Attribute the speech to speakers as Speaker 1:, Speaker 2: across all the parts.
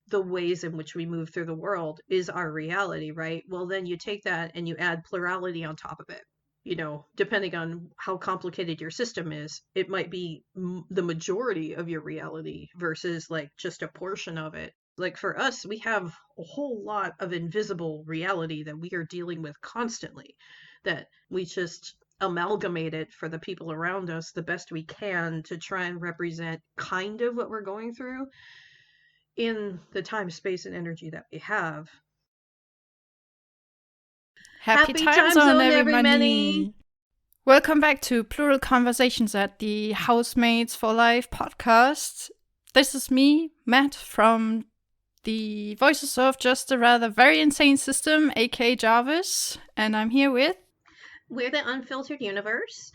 Speaker 1: the ways in which we move through the world is our reality, right? Well, then you take that and you add plurality on top of it. Depending on how complicated your system is, it might be the majority of your reality versus like just a portion of it. Like for us, we have a whole lot of invisible reality that we are dealing with constantly, that we just amalgamate it for the people around us the best we can to try and represent kind of what we're going through in the time, space, and energy that we have.
Speaker 2: Happy time zone, everybody! Welcome back to Plural Conversations at the Housemates for Life podcast. This is me, Matt, from the Voices of Just a Rather Very Insane System, aka Jarvis, and I'm here with...
Speaker 1: We're the Unfiltered Universe.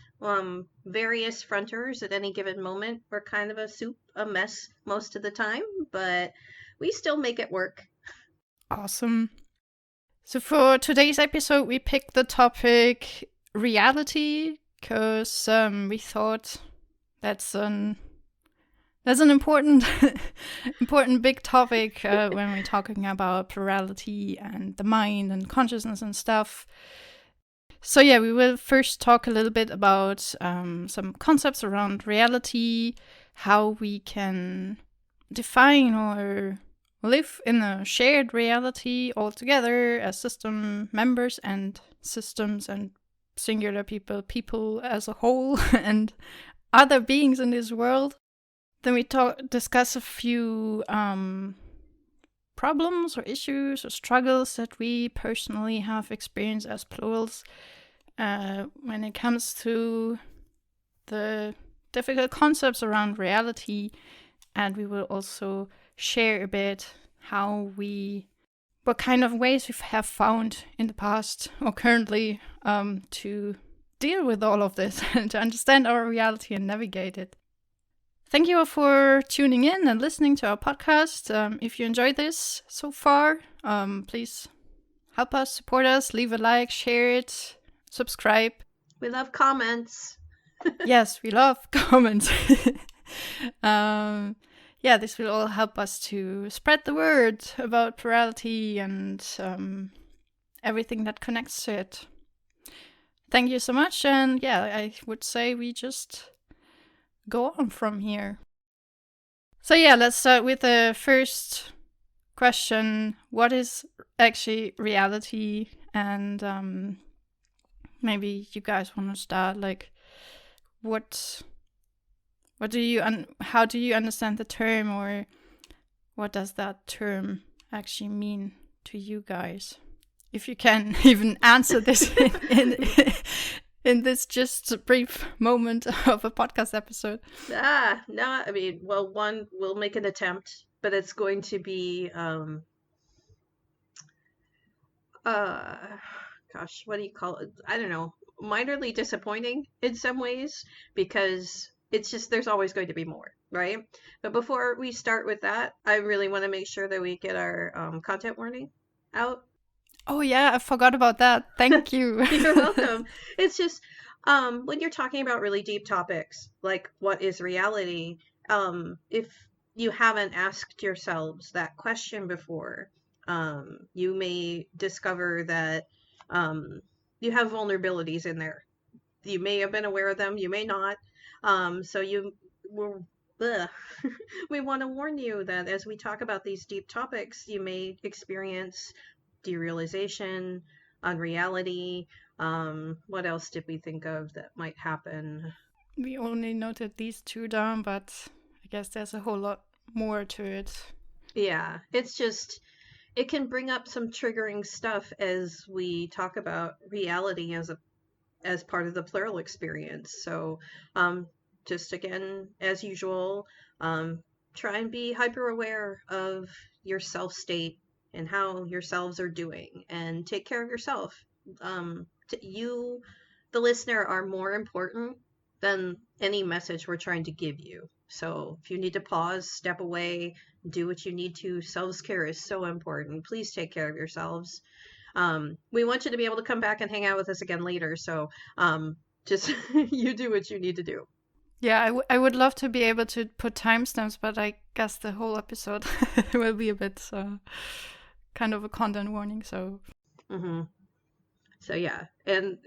Speaker 1: Various fronters at any given moment. We're kind of a soup, a mess most of the time, but we still make it work.
Speaker 2: Awesome. So for today's episode, we picked the topic reality because we thought that's an important big topic when we're talking about plurality and the mind and consciousness and stuff. So yeah, we will first talk a little bit about some concepts around reality, how we can define or live in a shared reality all together as system members and systems and singular people as a whole, and other beings in this world. Then we discuss a few problems or issues or struggles that we personally have experienced as plurals when it comes to the difficult concepts around reality. And we will also share a bit what kind of ways we have found in the past or currently to deal with all of this and to understand our reality and navigate it. Thank you all for tuning in and listening to our podcast. If you enjoyed this so far, please help us, support us, leave a like, share it, subscribe.
Speaker 1: We love comments.
Speaker 2: Yes, we love comments. Yeah, this will all help us to spread the word about plurality and everything that connects to it. Thank you so much, and yeah, I would say we just go on from here. So yeah, let's start with the first question. What is actually reality? And maybe you guys want to start, like, how do you understand the term, or what does that term actually mean to you guys? If you can even answer this in this just brief moment of a podcast episode.
Speaker 1: No, I mean, well, one, we'll make an attempt, but it's going to be, gosh, what do you call it? I don't know, minorly disappointing in some ways, because it's just, there's always going to be more, right? But before we start with that, I really want to make sure that we get our content warning out.
Speaker 2: Oh yeah, I forgot about that. Thank you.
Speaker 1: You're welcome. It's just, when you're talking about really deep topics, like what is reality, if you haven't asked yourselves that question before, you may discover that you have vulnerabilities in there. You may have been aware of them, you may not. So we want to warn you that as we talk about these deep topics, you may experience derealisation, unreality. What else did we think of that might happen?
Speaker 2: We only noted these two down, but I guess there's a whole lot more to it.
Speaker 1: Yeah, it's just, it can bring up some triggering stuff as we talk about reality as part of the plural experience. So just again, as usual, try and be hyper aware of your self state and how yourselves are doing, and take care of yourself. You, the listener, are more important than any message we're trying to give you. So if you need to pause, step away, do what you need to. Self-care is so important. Please take care of yourselves. We want you to be able to come back and hang out with us again later. So just you do what you need to do.
Speaker 2: Yeah, I would love to be able to put timestamps, but I guess the whole episode will be a bit kind of a content warning. So,
Speaker 1: Mm-hmm. So yeah, and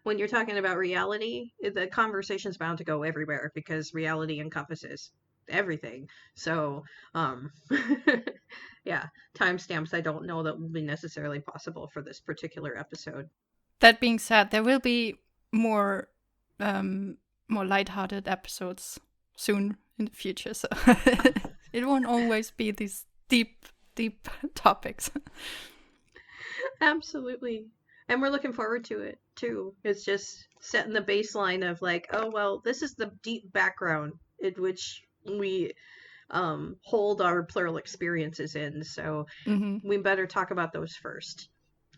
Speaker 1: when you're talking about reality, the conversation's bound to go everywhere because reality encompasses everything. So, um, yeah, timestamps I don't know that will be necessarily possible for this particular episode.
Speaker 2: that being said, there will be more more lighthearted episodes soon in the future. So it won't always be these deep topics.
Speaker 1: Absolutely. And we're looking forward to it too. It's just setting the baseline of like, oh, well, this is the deep background in which we hold our plural experiences in. So we better talk about those first.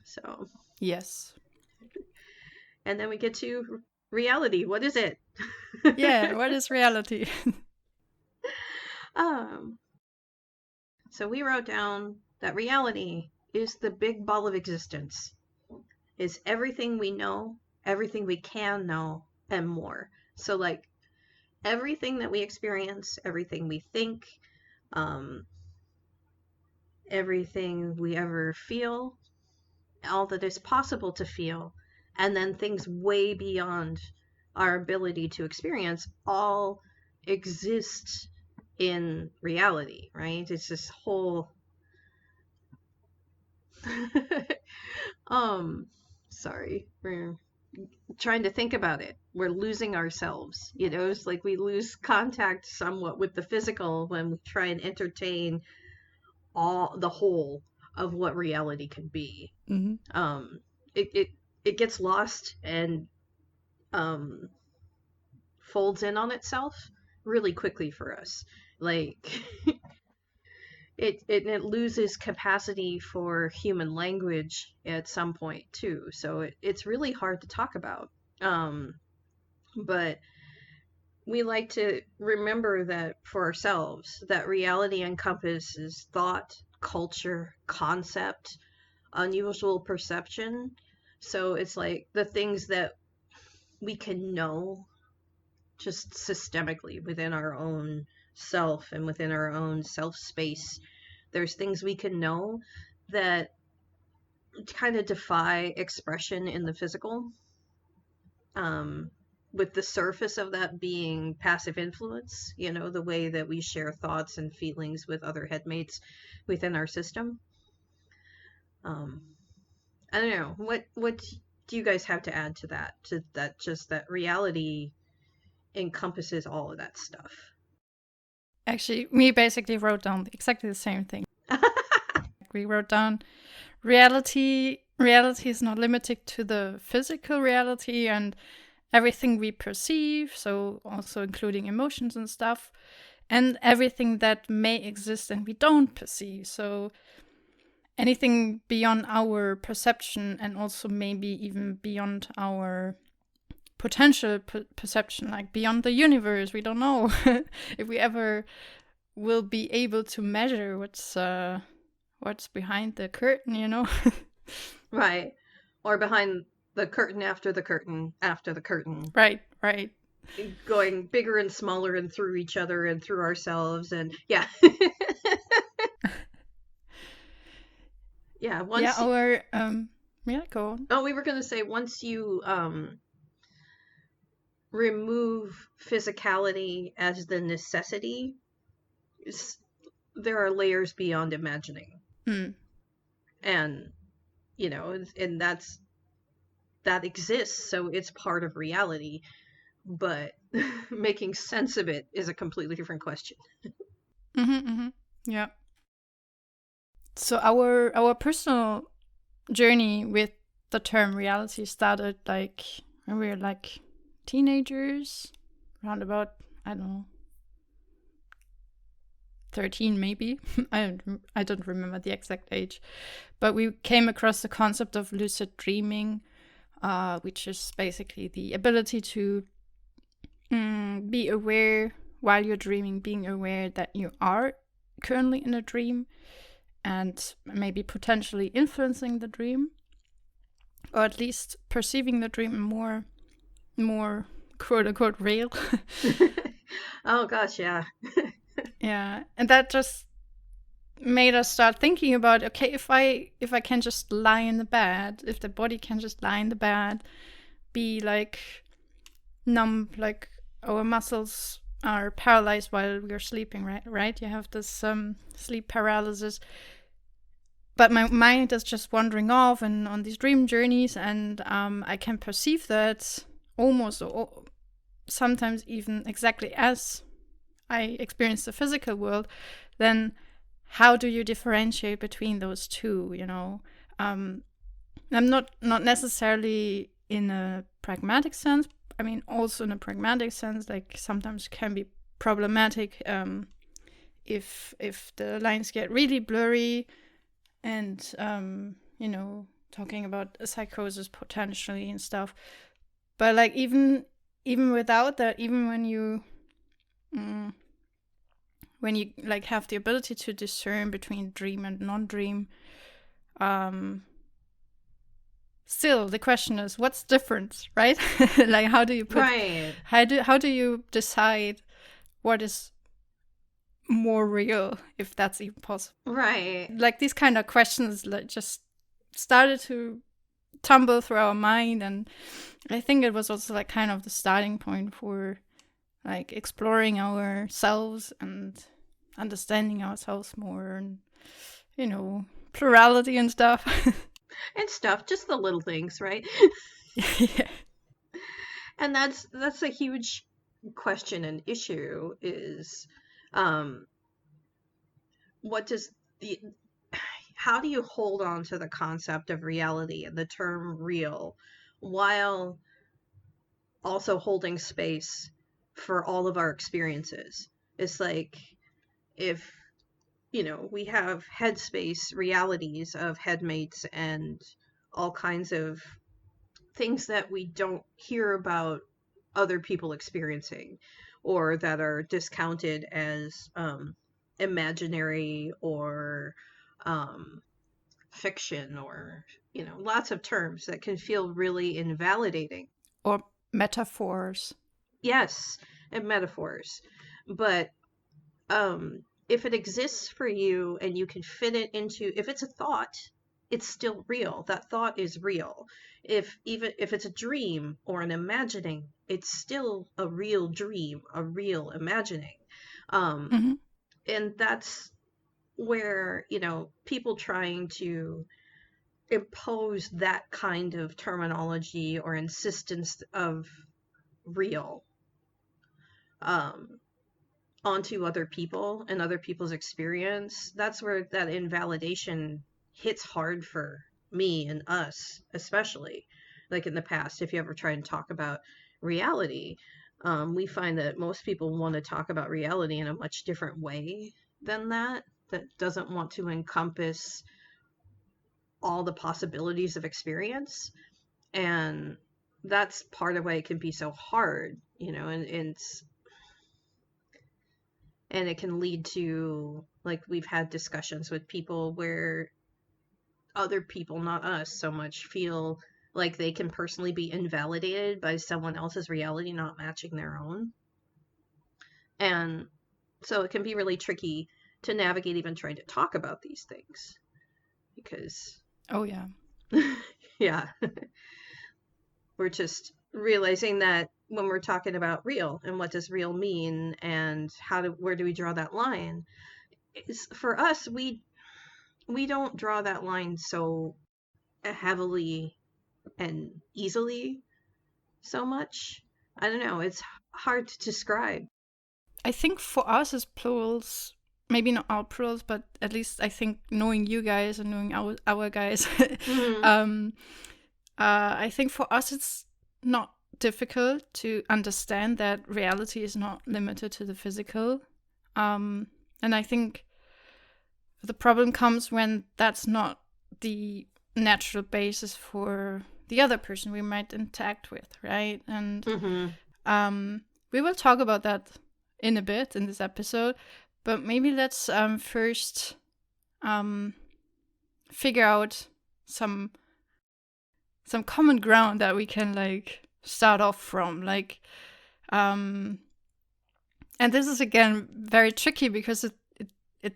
Speaker 1: So,
Speaker 2: Yes.
Speaker 1: and then we get to reality. What is it?
Speaker 2: Yeah, what is reality?
Speaker 1: um, so we wrote down that reality is the big ball of existence. Is everything we know, everything we can know, and more. So like everything that we experience, everything we think, um, everything we ever feel, all that is possible to feel, and then things way beyond our ability to experience all exist in reality, right? It's this whole um sorry, we're trying to think about it. We're losing ourselves. You know, it's like we lose contact somewhat with the physical when we try and entertain all the whole of what reality can be.
Speaker 2: Mm-hmm.
Speaker 1: It gets lost and um, folds in on itself really quickly for us. Like it loses capacity for human language at some point too. So it's really hard to talk about. But we like to remember that for ourselves, that reality encompasses thought, culture, concept, unusual perception. So it's like the things that we can know just systemically within our own self and within our own self space. There's things we can know that kind of defy expression in the physical. Um, with the surface of that being passive influence, you know, the way that we share thoughts and feelings with other headmates within our system. Um, I don't know. What do you guys have to add to that? To that just that reality encompasses all of that stuff.
Speaker 2: Actually, we basically wrote down exactly the same thing. We wrote down reality is not limited to the physical reality and everything we perceive, so also including emotions and stuff, and everything that may exist and we don't perceive. So anything beyond our perception and also maybe even beyond our potential perception, like beyond the universe. We don't know if we ever will be able to measure what's behind the curtain, you know.
Speaker 1: Right. Or behind the curtain after the curtain after the curtain.
Speaker 2: Right.
Speaker 1: Going bigger and smaller and through each other and through ourselves and yeah. Yeah, once
Speaker 2: Yeah, or yeah, go on.
Speaker 1: Oh, we were going to say once you remove physicality as the necessity, there are layers beyond imagining. And you know, and that exists, so it's part of reality, but making sense of it is a completely different question.
Speaker 2: Yeah. So our personal journey with the term reality started like when we were like teenagers, around about, I don't know, 13 maybe. I don't remember the exact age, but we came across the concept of lucid dreaming, which is basically the ability to be aware while you're dreaming, being aware that you are currently in a dream and maybe potentially influencing the dream, or at least perceiving the dream in more quote unquote real.
Speaker 1: Oh gosh, yeah.
Speaker 2: Yeah, and that just made us start thinking about, okay, if I can just lie in the bed, if the body can just lie in the bed, be like numb, like our muscles are paralyzed while we're sleeping, right? You have this sleep paralysis, but my mind is just wandering off and on these dream journeys, and I can perceive that almost, or sometimes even exactly as I experience the physical world. Then how do you differentiate between those two? I'm not necessarily in a pragmatic sense. I mean, also in a pragmatic sense, like sometimes can be problematic if the lines get really blurry, and talking about a psychosis potentially and stuff. But like even without that, even when you like have the ability to discern between dream and non-dream, still the question is, what's different, right? Like how do you put
Speaker 1: Right.
Speaker 2: how do you decide what is more real, if that's even possible?
Speaker 1: Right.
Speaker 2: Like these kind of questions like just started to tumble through our mind, and I think it was also like kind of the starting point for like exploring ourselves and understanding ourselves more, and plurality and stuff.
Speaker 1: And stuff, just the little things, right?
Speaker 2: Yeah.
Speaker 1: And that's a huge question and issue is um what does the how do you hold on to the concept of reality and the term real while also holding space for all of our experiences? It's like if we have headspace realities of headmates and all kinds of things that we don't hear about other people experiencing or that are discounted as imaginary or um, fiction or lots of terms that can feel really invalidating.
Speaker 2: Or metaphors.
Speaker 1: Yes, and metaphors, but if it exists for you and you can fit it into, if it's a thought, it's still real. That thought is real. If it's a dream or an imagining, it's still a real dream, a real imagining. um
Speaker 2: Mm-hmm.
Speaker 1: and that's where people trying to impose that kind of terminology or insistence of real um onto other people and other people's experience, that's where that invalidation hits hard for me and us, especially like in the past. If you ever try and talk about reality, we find that most people want to talk about reality in a much different way than that doesn't want to encompass all the possibilities of experience. And that's part of why it can be so hard, and it can lead to, like, we've had discussions with people where other people, not us so much, feel like they can personally be invalidated by someone else's reality not matching their own. And so it can be really tricky to navigate even trying to talk about these things because
Speaker 2: Oh yeah.
Speaker 1: yeah, we're just realizing that when we're talking about real and what does real mean and where do we draw that line, is for us, we don't draw that line so heavily and easily so much. I don't know, it's hard to describe.
Speaker 2: I think for us as plurals, maybe not all plurals, but at least I think knowing you guys and knowing our guys,
Speaker 1: Mm-hmm.
Speaker 2: um, I think for us it's not difficult to understand that reality is not limited to the physical. And I think the problem comes when that's not the natural basis for the other person we might interact with, right? And
Speaker 1: Mm-hmm.
Speaker 2: we will talk about that in a bit in this episode, but maybe let's first figure out some common ground that we can like start off from. Like, And this is again very tricky because it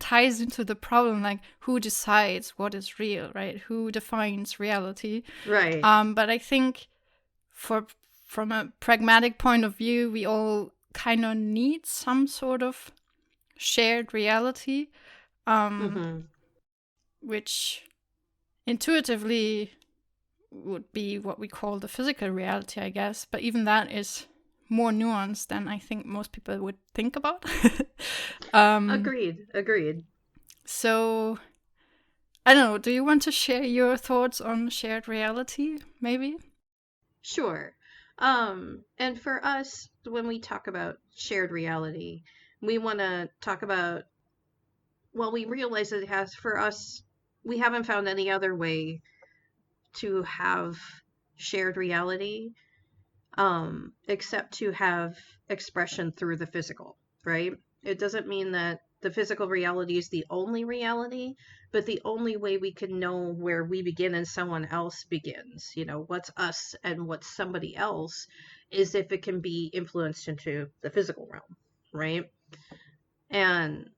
Speaker 2: ties into the problem, like who decides what is real, right? Who defines reality?
Speaker 1: Right.
Speaker 2: But I think from a pragmatic point of view, we all kind of need some sort of shared reality, which intuitively would be what we call the physical reality, I guess. But even that is more nuanced than I think most people would think about.
Speaker 1: Agreed.
Speaker 2: So, I don't know, do you want to share your thoughts on shared reality, maybe?
Speaker 1: Sure. And for us, when we talk about shared reality, we want to talk about, well, we realize that it has, for us, we haven't found any other way to have shared reality, except to have expression through the physical, right? It doesn't mean that the physical reality is the only reality, but the only way we can know where we begin and someone else begins, what's us and what's somebody else, is if it can be influenced into the physical realm, right? And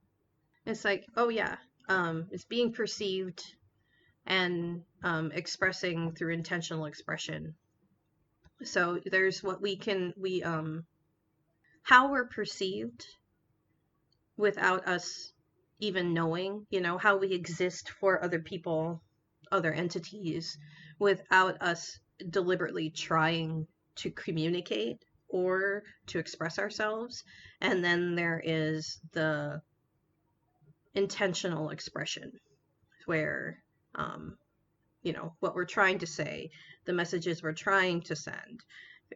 Speaker 1: it's like, oh yeah, it's being perceived and expressing through intentional expression. So there's what how we're perceived without us even knowing, how we exist for other people, other entities, without us deliberately trying to communicate or to express ourselves. And then there is the intentional expression where, what we're trying to say, the messages we're trying to send,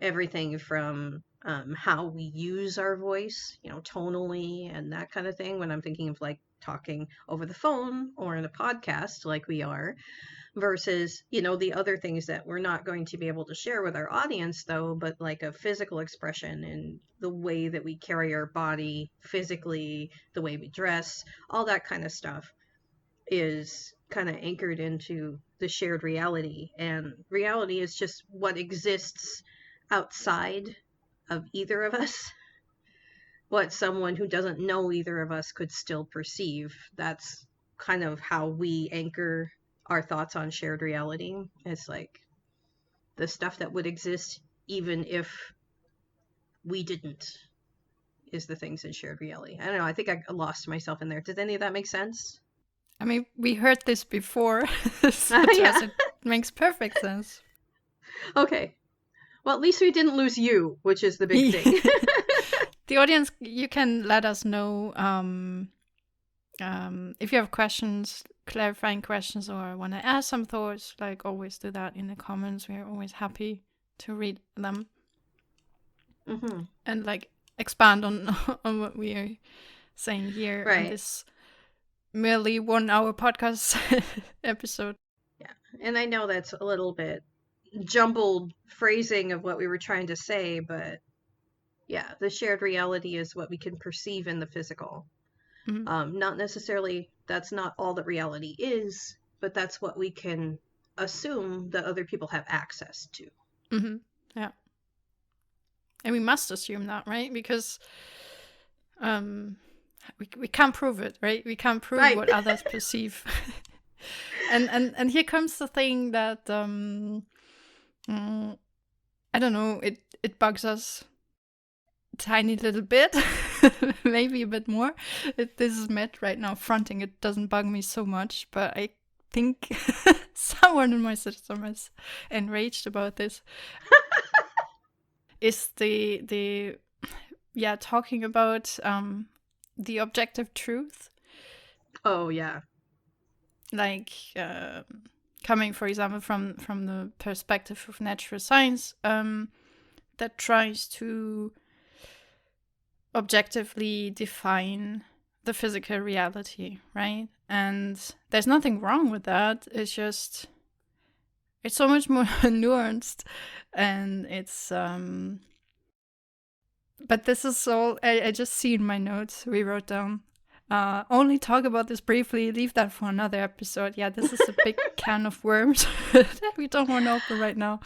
Speaker 1: everything from how we use our voice, tonally and that kind of thing, when I'm thinking of like talking over the phone or in a podcast like we are, versus, the other things that we're not going to be able to share with our audience though, but like a physical expression and the way that we carry our body physically, the way we dress, all that kind of stuff is kind of anchored into the shared reality. And reality is just what exists outside of either of us, what someone who doesn't know either of us could still perceive. That's kind of how we anchor our thoughts on shared reality. It's like the stuff that would exist even if we didn't is the things in shared reality. I don't know, I think I lost myself in there. Did any of that make sense?
Speaker 2: I mean, we heard this before, so to us it makes perfect sense.
Speaker 1: Okay. Well, at least we didn't lose you, which is the big thing.
Speaker 2: The audience, you can let us know if you have questions, clarifying questions, or want to add some thoughts. Like, always do that in the comments. We are always happy to read them. And like expand on what we are saying here in this merely 1 hour podcast episode.
Speaker 1: Yeah, and I know that's a little bit jumbled phrasing of what we were trying to say, but yeah, the shared reality is what we can perceive in the physical. Not necessarily, that's not all that reality is, but that's what we can assume that other people have access to.
Speaker 2: Yeah. And we must assume that, right? Because we can't prove it, right? We can't prove what others perceive. and here comes the thing that I don't know, it bugs us a tiny little bit, maybe a bit more. This is Matt right now fronting. It doesn't bug me so much, but I think someone in my system is enraged about this. Is the talking about the objective truth.
Speaker 1: Oh yeah.
Speaker 2: Like coming, for example, from the perspective of natural science, that tries to objectively define the physical reality, right? And there's nothing wrong with that. It's just, it's so much more nuanced, and it's but this is all I just see in my notes we wrote down. Only talk about this briefly, leave that for another episode. Yeah, this is a big can of worms that we don't want to open right now.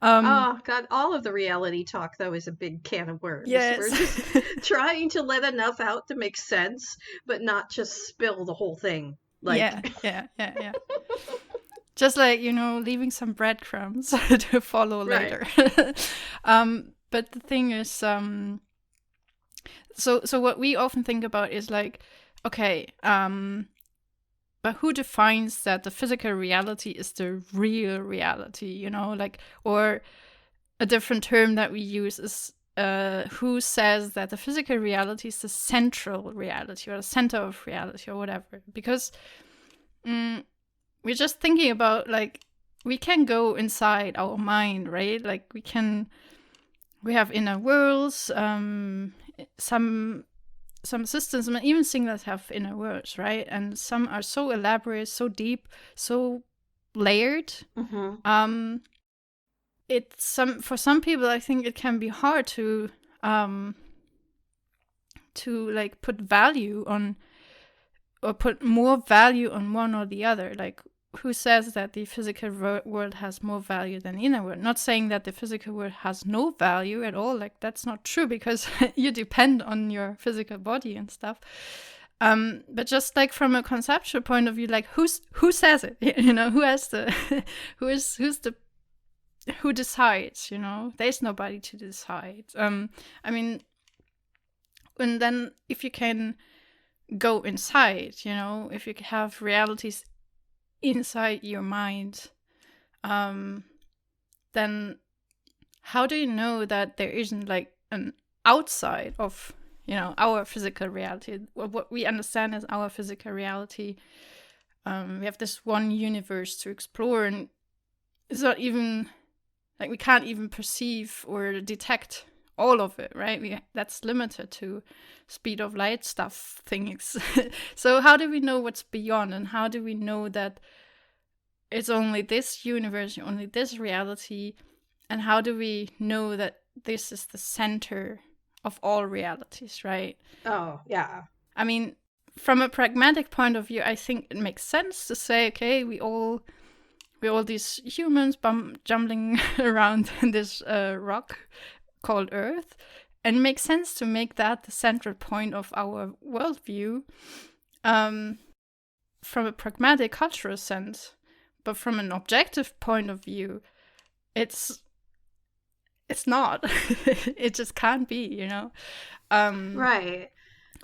Speaker 1: Oh God, all of the reality talk though is a big can of worms. We're
Speaker 2: Yes.
Speaker 1: just trying to let enough out to make sense, but not just spill the whole thing.
Speaker 2: Yeah,
Speaker 1: Like,
Speaker 2: yeah. Just like, leaving some breadcrumbs to follow
Speaker 1: right.
Speaker 2: later. But the thing is, so what we often think about is like, okay, but who defines that the physical reality is the real reality, like, or a different term that we use is who says that the physical reality is the central reality or the center of reality or whatever, because we're just thinking about, like, we can go inside our mind, right? Like, we have inner worlds, some systems, and even things that have inner worlds, right? And some are so elaborate, so deep, so layered.
Speaker 1: Mm-hmm.
Speaker 2: For some people, I think it can be hard to like put value on, or put more value on one or the other. Like, who says that the physical world has more value than the inner world? Not saying that the physical world has no value at all. Like, that's not true, because you depend on your physical body and stuff. But just like from a conceptual point of view, like, who says it? Who has the who decides? There's nobody to decide. I mean, and then if you can go inside, if you have realities inside your mind, then how do you know that there isn't like an outside of our physical reality? What we understand as our physical reality, we have this one universe to explore, and it's not even like we can't even perceive or detect all of it, right? That's limited to speed of light stuff things. So how do we know what's beyond, and how do we know that it's only this universe, only this reality, and how do we know that this is the center of all realities, right?
Speaker 1: Oh, yeah.
Speaker 2: I mean, from a pragmatic point of view, I think it makes sense to say, okay, we're all these humans jumbling around in this rock called Earth, and it makes sense to make that the central point of our worldview, from a pragmatic cultural sense. But from an objective point of view, it's not. It just can't be,
Speaker 1: Right.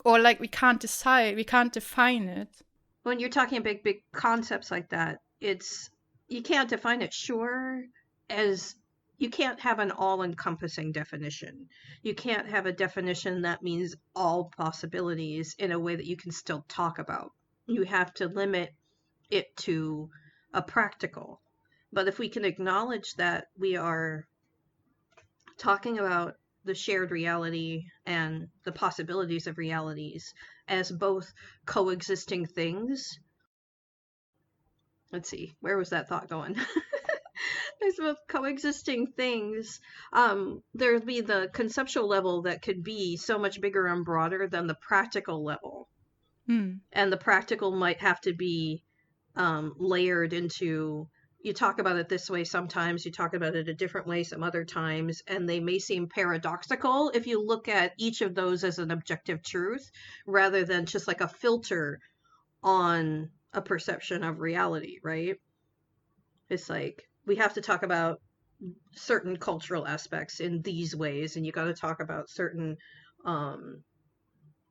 Speaker 2: Or like we can't decide, we can't define it.
Speaker 1: When you're talking big concepts like that, you can't define it, sure, as you can't have an all-encompassing definition. You can't have a definition that means all possibilities in a way that you can still talk about. You have to limit it to a practical. But if we can acknowledge that we are talking about the shared reality and the possibilities of realities as both coexisting things. Let's see, where was that thought going? As both coexisting things, there'd be the conceptual level that could be so much bigger and broader than the practical level. And the practical might have to be layered into, you talk about it this way sometimes, you talk about it a different way some other times, and they may seem paradoxical if you look at each of those as an objective truth rather than just like a filter on a perception of reality, right? It's like we have to talk about certain cultural aspects in these ways, and you got to talk about certain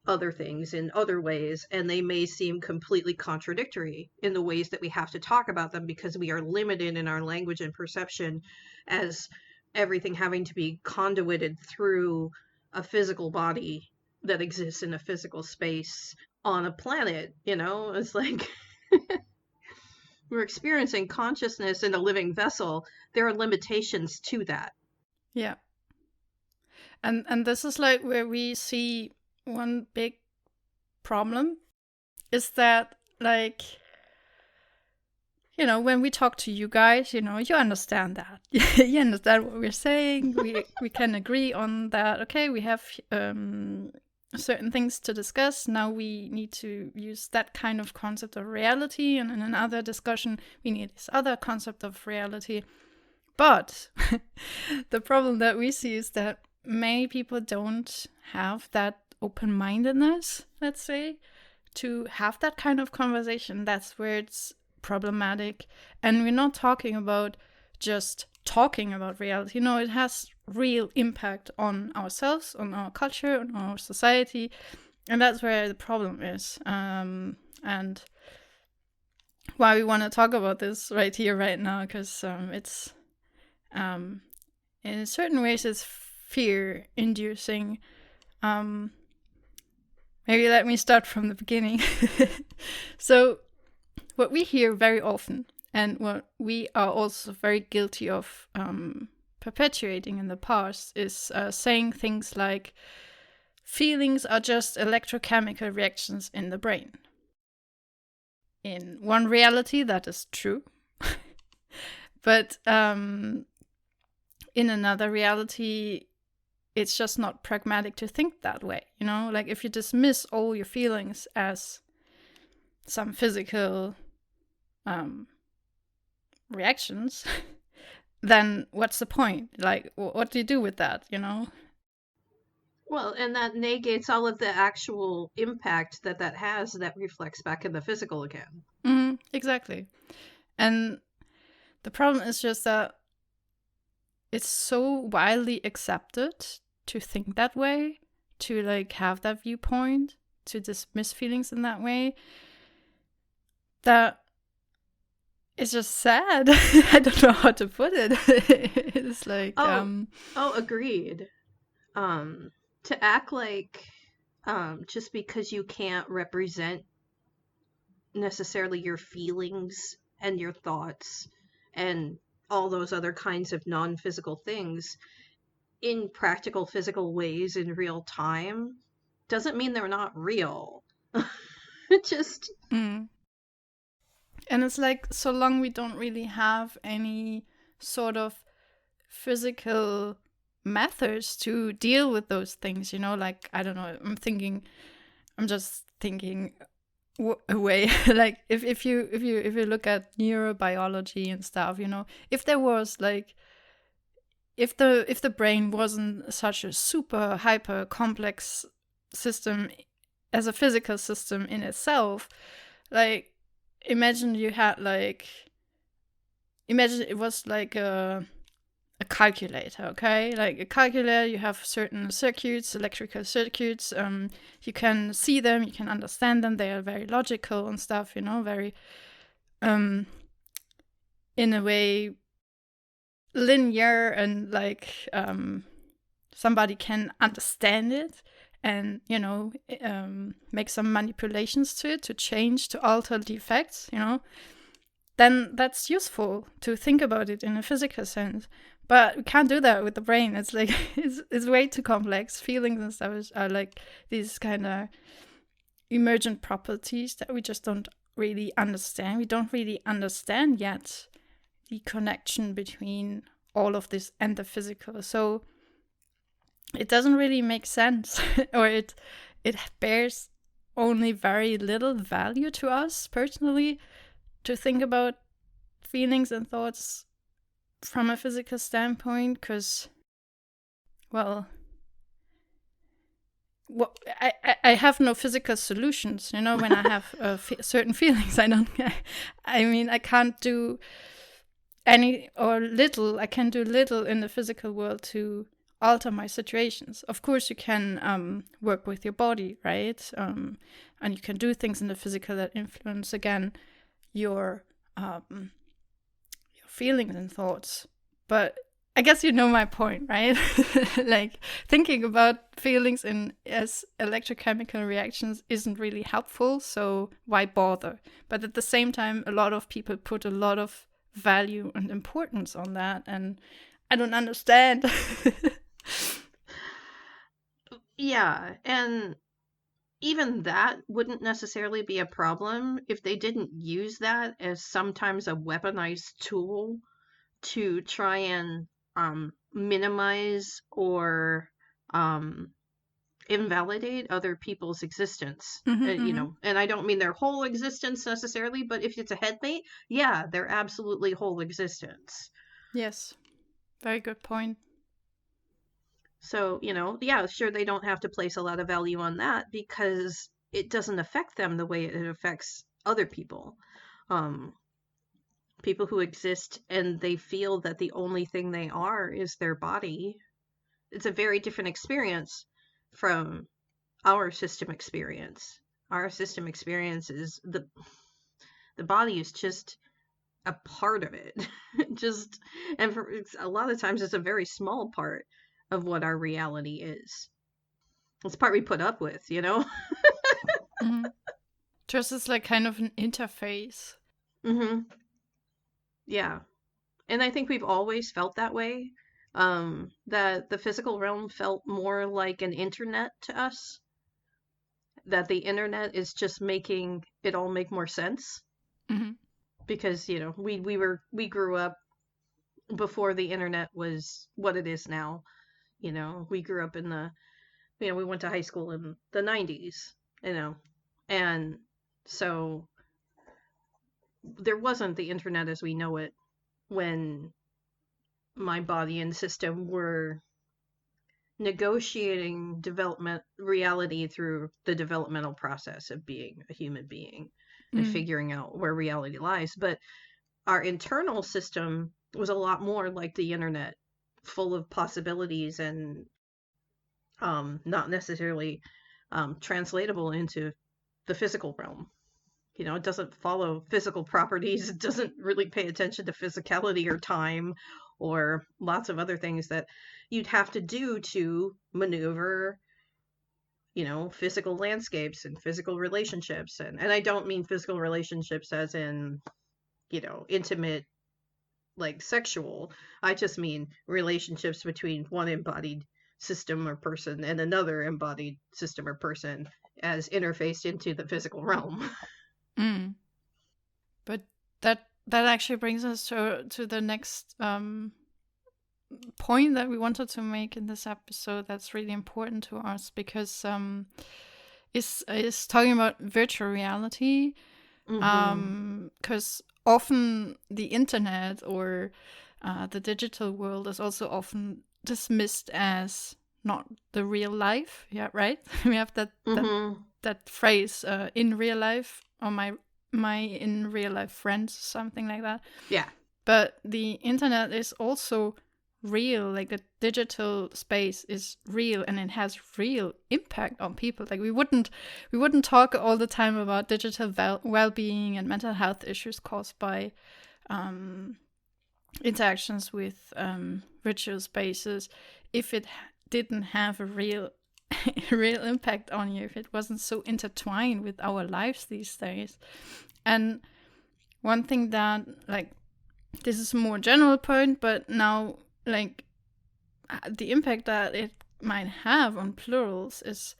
Speaker 1: other things in other ways, and they may seem completely contradictory in the ways that we have to talk about them because we are limited in our language and perception as everything having to be conduited through a physical body that exists in a physical space on a planet. It's like we're experiencing consciousness in a living vessel. There are limitations to that.
Speaker 2: Yeah. And this is like where we see one big problem is that, like, when we talk to you guys, you understand that. You understand what we're saying. We can agree on that. Okay, we have certain things to discuss. Now we need to use that kind of concept of reality, and in another discussion, we need this other concept of reality. But the problem that we see is that many people don't have that open-mindedness, let's say, to have that kind of conversation. That's where it's problematic. And we're not talking about just talking about reality. No, it has real impact on ourselves, on our culture, on our society. And that's where the problem is. And why we want to talk about this right here, right now, because it's, in certain ways, it's fear-inducing. Maybe let me start from the beginning. So, what we hear very often, and what we are also very guilty of perpetuating in the past, is saying things like, feelings are just electrochemical reactions in the brain. In one reality, that is true. But in another reality, it's just not pragmatic to think that way, you know? Like, if you dismiss all your feelings as some physical reactions, then what's the point? Like, what do you do with that, you know?
Speaker 1: Well, and that negates all of the actual impact that has that reflects back in the physical again.
Speaker 2: Exactly. And the problem is just that it's so widely accepted to think that way, to like have that viewpoint, to dismiss feelings in that way, that it's just sad. I don't know how to put it. It's like
Speaker 1: agreed. To act like just because you can't represent necessarily your feelings and your thoughts and all those other kinds of non-physical things in practical physical ways in real time doesn't mean they're not real. It just
Speaker 2: And it's like, so long we don't really have any sort of physical methods to deal with those things, you know, like, I don't know, I'm just thinking away. Like, if you look at neurobiology and stuff, you know, if there was like, if the brain wasn't such a super hyper complex system as a physical system in itself, like, imagine it was like a calculator, okay? Like a calculator, you have certain circuits, electrical circuits, you can see them, you can understand them, they are very logical and stuff, you know, very, in a way, linear, and like, somebody can understand it and, you know, make some manipulations to it to change, to alter the effects, you know, then that's useful to think about it in a physical sense. But we can't do that with the brain. It's like, it's way too complex. Feelings and stuff are like these kind of emergent properties that we just don't really understand. We don't really understand yet the connection between all of this and the physical. So it doesn't really make sense, or it bears only very little value to us personally to think about feelings and thoughts from a physical standpoint, because, well, I have no physical solutions, you know, when I have certain feelings. I mean, I can't do any or little, I can do little in the physical world to alter my situations. Of course, you can work with your body, right? And you can do things in the physical that influence, again, your feelings and thoughts. But I guess you know my point, right? Like, thinking about feelings as electrochemical reactions isn't really helpful, so why bother? But at the same time, a lot of people put a lot of value and importance on that, and I don't understand.
Speaker 1: Yeah, and even that wouldn't necessarily be a problem if they didn't use that as sometimes a weaponized tool to try and minimize or invalidate other people's existence. You know, and I don't mean their whole existence necessarily, but if it's a headmate, yeah, their absolutely whole existence.
Speaker 2: Yes. Very good point.
Speaker 1: So, yeah, sure, they don't have to place a lot of value on that because it doesn't affect them the way it affects other people. Um, People who exist and they feel that the only thing they are is their body. It's a very different experience from our system experience. Our system experience is the body is just a part of it. Just and for a lot of times it's a very small part of what our reality is. It's the part we put up with,
Speaker 2: Mm-hmm. Just as like kind of an interface.
Speaker 1: Mm-hmm. Yeah. And I think we've always felt that way. That the physical realm felt more like an internet to us. That the internet is just making it all make more sense.
Speaker 2: Mm-hmm.
Speaker 1: Because, we grew up before the internet was what it is now. We grew up in we went to high school in the 90s, and so there wasn't the internet as we know it when my body and system were negotiating development reality through the developmental process of being a human being and
Speaker 2: Mm.
Speaker 1: figuring out where reality lies. But our internal system was a lot more like the internet, full of possibilities and not necessarily translatable into the physical realm. It doesn't follow physical properties. It doesn't really pay attention to physicality or time or lots of other things that you'd have to do to maneuver, physical landscapes and physical relationships. And I don't mean physical relationships as in, intimate, like sexual. I just mean relationships between one embodied system or person and another embodied system or person as interfaced into the physical realm.
Speaker 2: Mm. But that actually brings us to the next point that we wanted to make in this episode. That's really important to us because is talking about virtual reality. Because often the internet or the digital world is also often dismissed as not the real life. Yeah, right. We have that phrase in real life, or my in real life friends, something like that.
Speaker 1: Yeah.
Speaker 2: But the internet is also real. Like the digital space is real, and it has real impact on people. Like we wouldn't talk all the time about digital well-being and mental health issues caused by interactions with virtual spaces if it didn't have a real real impact on you, if it wasn't so intertwined with our lives these days. And one thing that, like, this is a more general point, but now, like, the impact that it might have on plurals is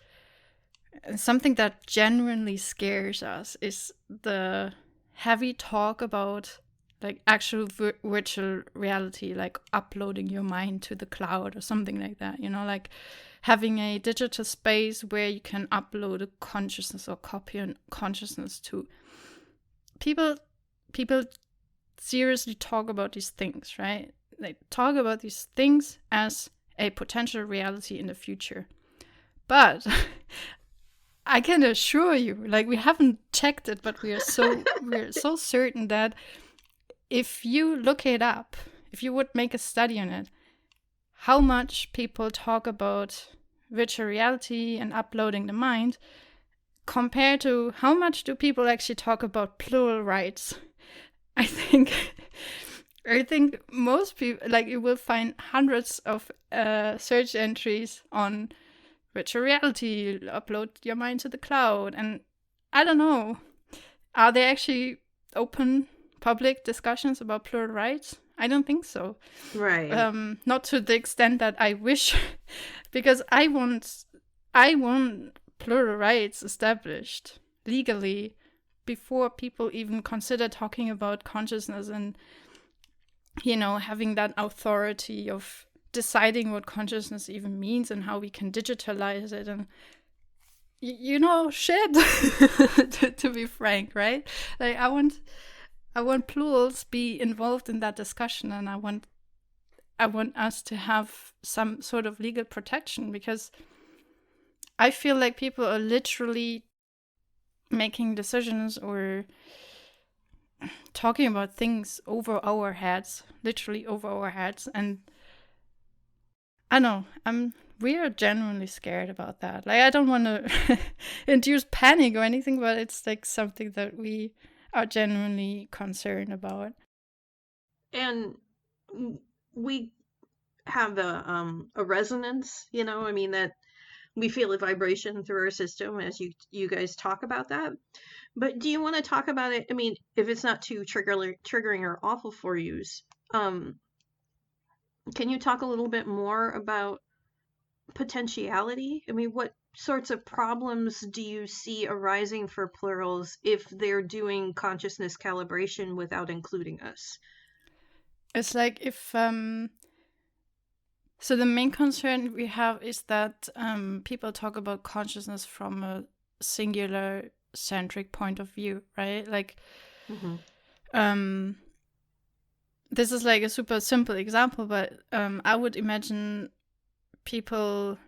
Speaker 2: something that genuinely scares us, is the heavy talk about like actual virtual reality, like uploading your mind to the cloud or something like that, like having a digital space where you can upload a consciousness or copy a consciousness to. People seriously talk about these things, right? They talk about these things as a potential reality in the future. But I can assure you, like, we haven't checked it, but we're so certain that if you look it up, if you would make a study on it, how much people talk about virtual reality and uploading the mind compared to how much do people actually talk about plural rights. I think most people, like, you will find hundreds of search entries on virtual reality, upload your mind to the cloud, and I don't know, are there actually open public discussions about plural rights? I don't think so.
Speaker 1: Right.
Speaker 2: Not to the extent that I wish, because I want plural rights established legally before people even consider talking about consciousness and, having that authority of deciding what consciousness even means and how we can digitalize it and, shit, to be frank, right? Like, I want plurals be involved in that discussion, and I want I want us to have some sort of legal protection, because I feel like people are literally making decisions or talking about things over our heads, literally over our heads. And I know, we are genuinely scared about that. Like, I don't want to induce panic or anything, but it's like something that we are genuinely concerned about.
Speaker 1: And we have a resonance, you know, I mean, that we feel a vibration through our system as you guys talk about that. But do you want to talk about it? I mean, if it's not too triggering or awful for you, um, can you talk a little bit more about potentiality? I mean, what sorts of problems do you see arising for plurals if they're doing consciousness calibration without including us?
Speaker 2: It's like if so the main concern we have is that people talk about consciousness from a singular centric point of view, right? Like, this is like a super simple example, but I would imagine people,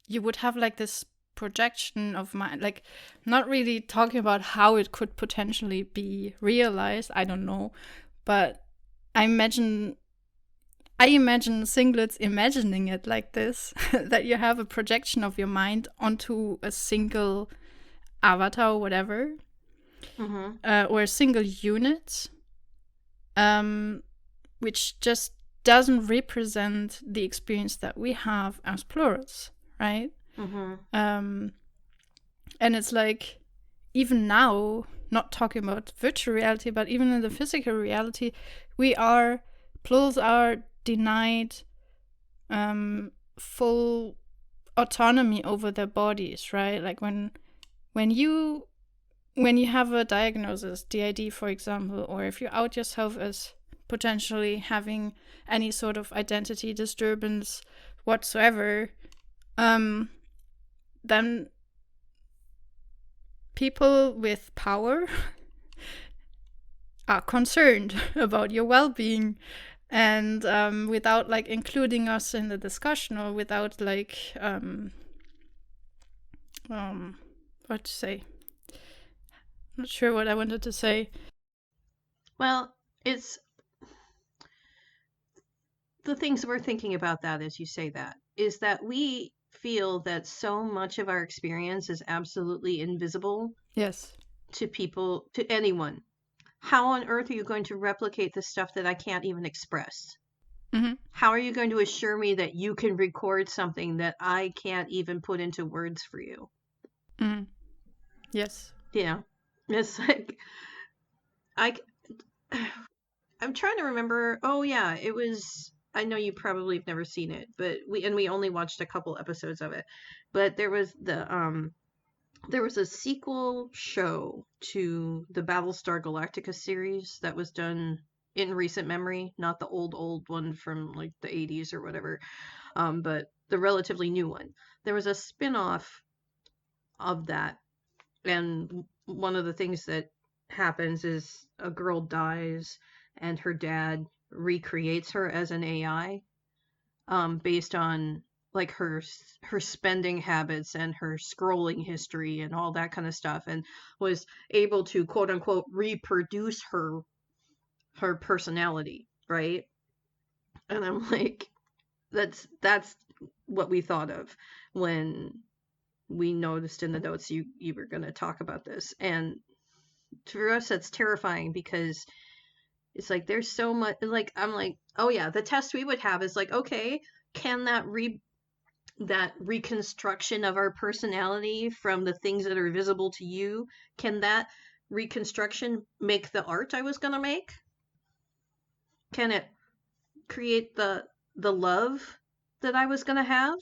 Speaker 2: you would have like this projection of mind, like not really talking about how it could potentially be realized, I don't know, but I imagine singlets imagining it like this that you have a projection of your mind onto a single avatar or whatever, or a single unit, which just doesn't represent the experience that we have as plurals, right? And it's like, even now, not talking about virtual reality, but even in the physical reality, plurals are denied full autonomy over their bodies, right? Like when you have a diagnosis, DID, for example, or if you out yourself as potentially having any sort of identity disturbance whatsoever, then people with power are concerned about your well-being, and without like including us in the discussion, or without like what to say, not sure what I wanted to say.
Speaker 1: Well, it's the things we're thinking about that as you say that is that we feel that so much of our experience is absolutely invisible.
Speaker 2: Yes.
Speaker 1: To people, to anyone. How on earth are you going to replicate the stuff that I can't even express? How are you going to assure me that you can record something that I can't even put into words for you?
Speaker 2: Yes.
Speaker 1: Yeah. It's like, I'm trying to remember. Oh yeah, it was, I know you probably have never seen it, but we only watched a couple episodes of it. But there was a sequel show to the Battlestar Galactica series that was done in recent memory, not the old one from like the 80s or whatever, but the relatively new one. There was a spin-off of that, and one of the things that happens is a girl dies and her dad recreates her as an AI, based on like her spending habits and her scrolling history and all that kind of stuff, and was able to quote unquote reproduce her personality, right? And I'm like, that's what we thought of when we noticed in the notes you were going to talk about this. And for us that's terrifying, because it's like there's so much, like I'm like, oh yeah, the test we would have is like, okay, can that reconstruction of our personality from the things that are visible to you, can that reconstruction make the art I was going to make? Can it create the love that I was going to have?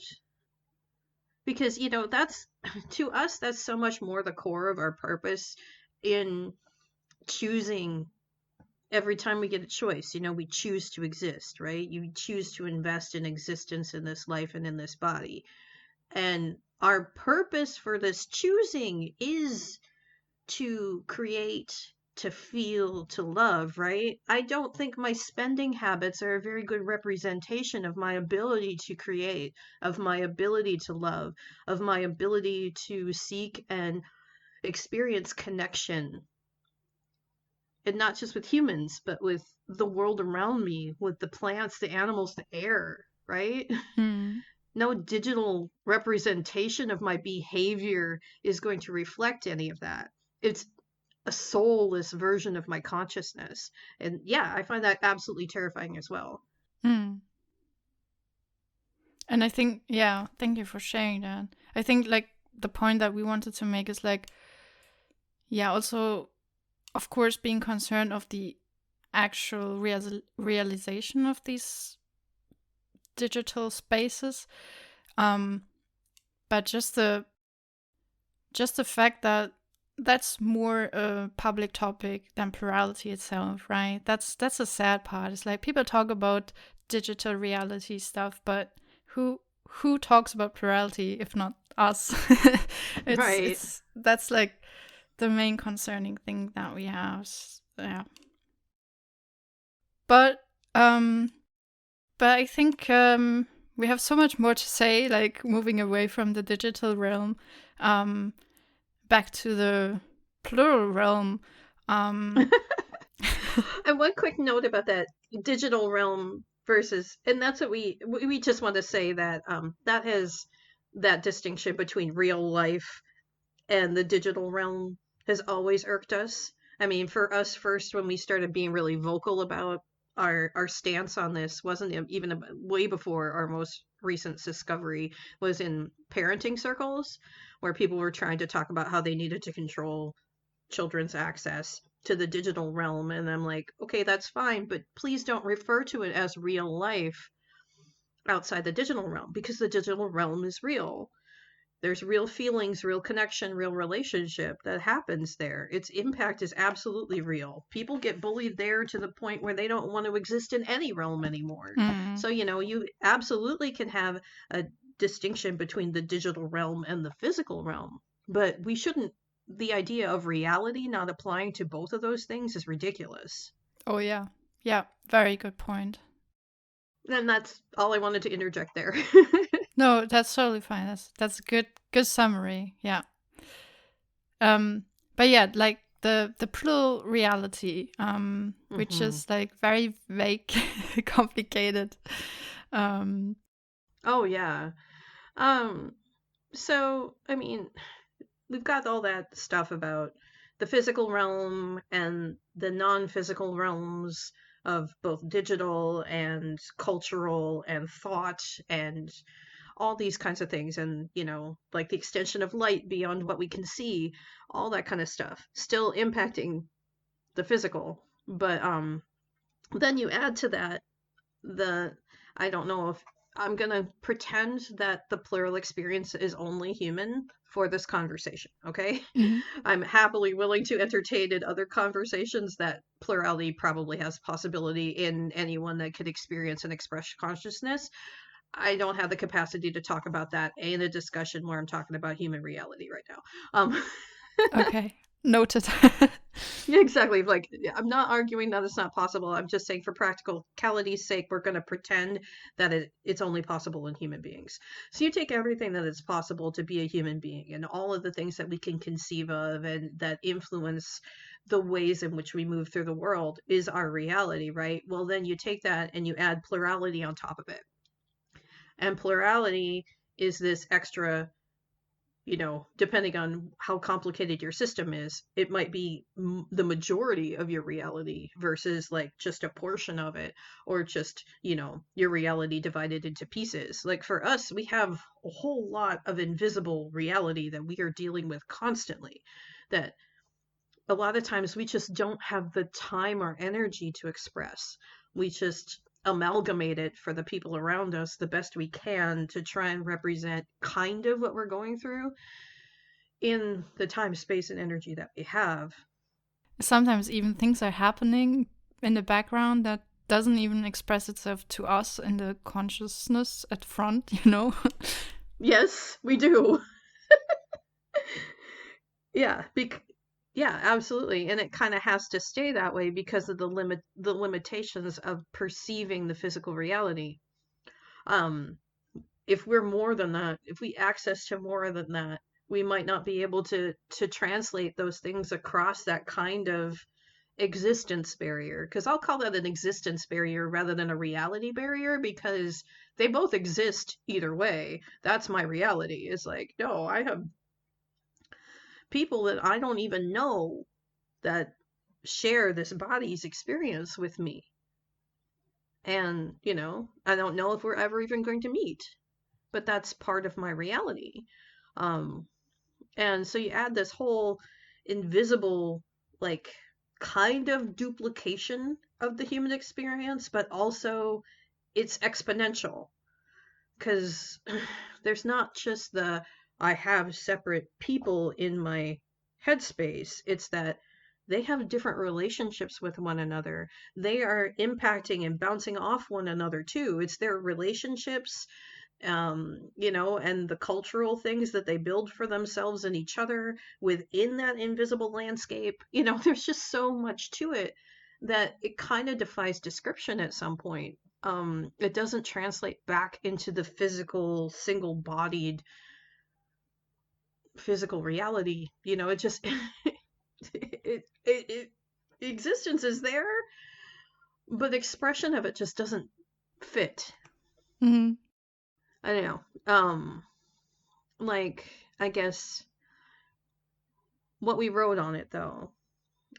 Speaker 1: Because that's to us, that's so much more the core of our purpose in choosing. Every time we get a choice, we choose to exist, right? You choose to invest in existence in this life and in this body. And our purpose for this choosing is to create to feel, to love, right? I don't think my spending habits are a very good representation of my ability to create, of my ability to love, of my ability to seek and experience connection. And not just with humans, but with the world around me, with the plants, the animals, the air, right?
Speaker 2: Mm.
Speaker 1: No digital representation of my behavior is going to reflect any of that. It's a soulless version of my consciousness. And yeah, I find that absolutely terrifying as well.
Speaker 2: Mm. And I think, yeah, thank you for sharing that. I think like the point that we wanted to make is like, yeah, also, of course, being concerned of the actual realization of these digital spaces, but just the fact that that's more a public topic than plurality itself, right? That's a sad part. It's like people talk about digital reality stuff, but who talks about plurality if not us?
Speaker 1: Right.
Speaker 2: It's that's like the main concerning thing that we have. Yeah. But um but I think we have so much more to say, like moving away from the digital realm, back to the plural realm. Um,
Speaker 1: And one quick note about that digital realm versus, and that's what we just want to say that that has that distinction between real life and the digital realm has always irked us. I mean, for us first, when we started being really vocal about our stance on this, wasn't even way before our most recent discovery was in parenting circles, where people were trying to talk about how they needed to control children's access to the digital realm. And I'm like, okay, that's fine, but please don't refer to it as real life outside the digital realm, because the digital realm is real. There's real feelings, real connection, real relationship that happens there. Its impact is absolutely real. People get bullied there to the point where they don't want to exist in any realm anymore.
Speaker 2: mm,
Speaker 1: So, you absolutely can have a distinction between the digital realm and the physical realm, but we shouldn't. The idea of reality not applying to both of those things is ridiculous.
Speaker 2: oh yeah, yeah, very good point.
Speaker 1: And that's all I wanted to interject there.
Speaker 2: No, that's totally fine. That's a good summary. Yeah. But yeah, like the plural reality, which
Speaker 1: Hmm.
Speaker 2: is like very vague, complicated. Um,
Speaker 1: Oh, yeah. Um, so, I mean, we've got all that stuff about the physical realm and the non-physical realms of both digital and cultural and thought and all these kinds of things, and like the extension of light beyond what we can see, all that kind of stuff still impacting the physical. But then you add to that the I don't know if I'm gonna pretend that the plural experience is only human for this conversation, okay?
Speaker 2: mhm.
Speaker 1: I'm happily willing to entertain in other conversations that plurality probably has possibility in anyone that could experience and express consciousness. I don't have the capacity to talk about that in a discussion where I'm talking about human reality right now.
Speaker 2: Okay, noted.
Speaker 1: Yeah, exactly. Like, I'm not arguing that it's not possible. I'm just saying, for practicality's sake, we're going to pretend that it's only possible in human beings. So you take everything that is possible to be a human being and all of the things that we can conceive of and that influence the ways in which we move through the world is our reality, right? Well, then you take that and you add plurality on top of it. And plurality is this extra, depending on how complicated your system is, it might be the majority of your reality versus like just a portion of it, or just, your reality divided into pieces. Like for us, we have a whole lot of invisible reality that we are dealing with constantly, that a lot of times we just don't have the time or energy to express. We just amalgamate it for the people around us the best we can to try and represent kind of what we're going through in the time, space, and energy that we have.
Speaker 2: Sometimes even things are happening in the background that doesn't even express itself to us in the consciousness at front, you know?
Speaker 1: Yes, we do. Yeah, Yeah, absolutely. And it kind of has to stay that way because of the limitations of perceiving the physical reality. Um, if we're more than that, if we access to more than that, we might not be able to translate those things across that kind of existence barrier. Because I'll call that an existence barrier rather than a reality barrier, because they both exist either way. That's my reality. It's like, no, I have people that I don't even know that share this body's experience with me. And, I don't know if we're ever even going to meet, but that's part of my reality. Um, and so you add this whole invisible, like, kind of duplication of the human experience, but also it's exponential because there's not just the I have separate people in my headspace. It's that they have different relationships with one another. They are impacting and bouncing off one another too. It's their relationships, and the cultural things that they build for themselves and each other within that invisible landscape. There's just so much to it that it kind of defies description at some point. It doesn't translate back into the physical, single-bodied physical reality. It just it existence is there, but the expression of it just doesn't fit.
Speaker 2: Mm-hmm.
Speaker 1: I don't know. Like, I guess what we wrote on it though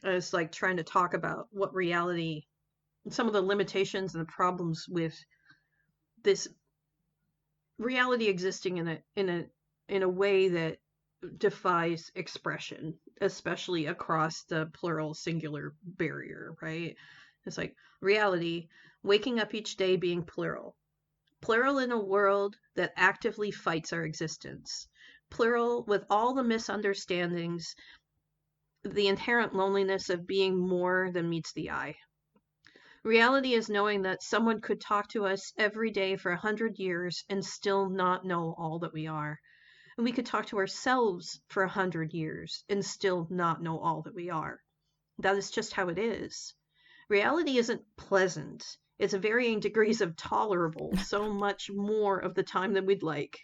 Speaker 1: is like trying to talk about what reality, some of the limitations and the problems with this reality existing in a way that defies expression, especially across the plural singular barrier, right? It's like reality, waking up each day being plural. Plural in a world that actively fights our existence. Plural with all the misunderstandings, the inherent loneliness of being more than meets the eye. Reality is knowing that someone could talk to us every day for 100 years and still not know all that we are. And we could talk to ourselves for 100 years and still not know all that we are. That is just how it is. Reality isn't pleasant. It's varying degrees of tolerable, so much more of the time than we'd like.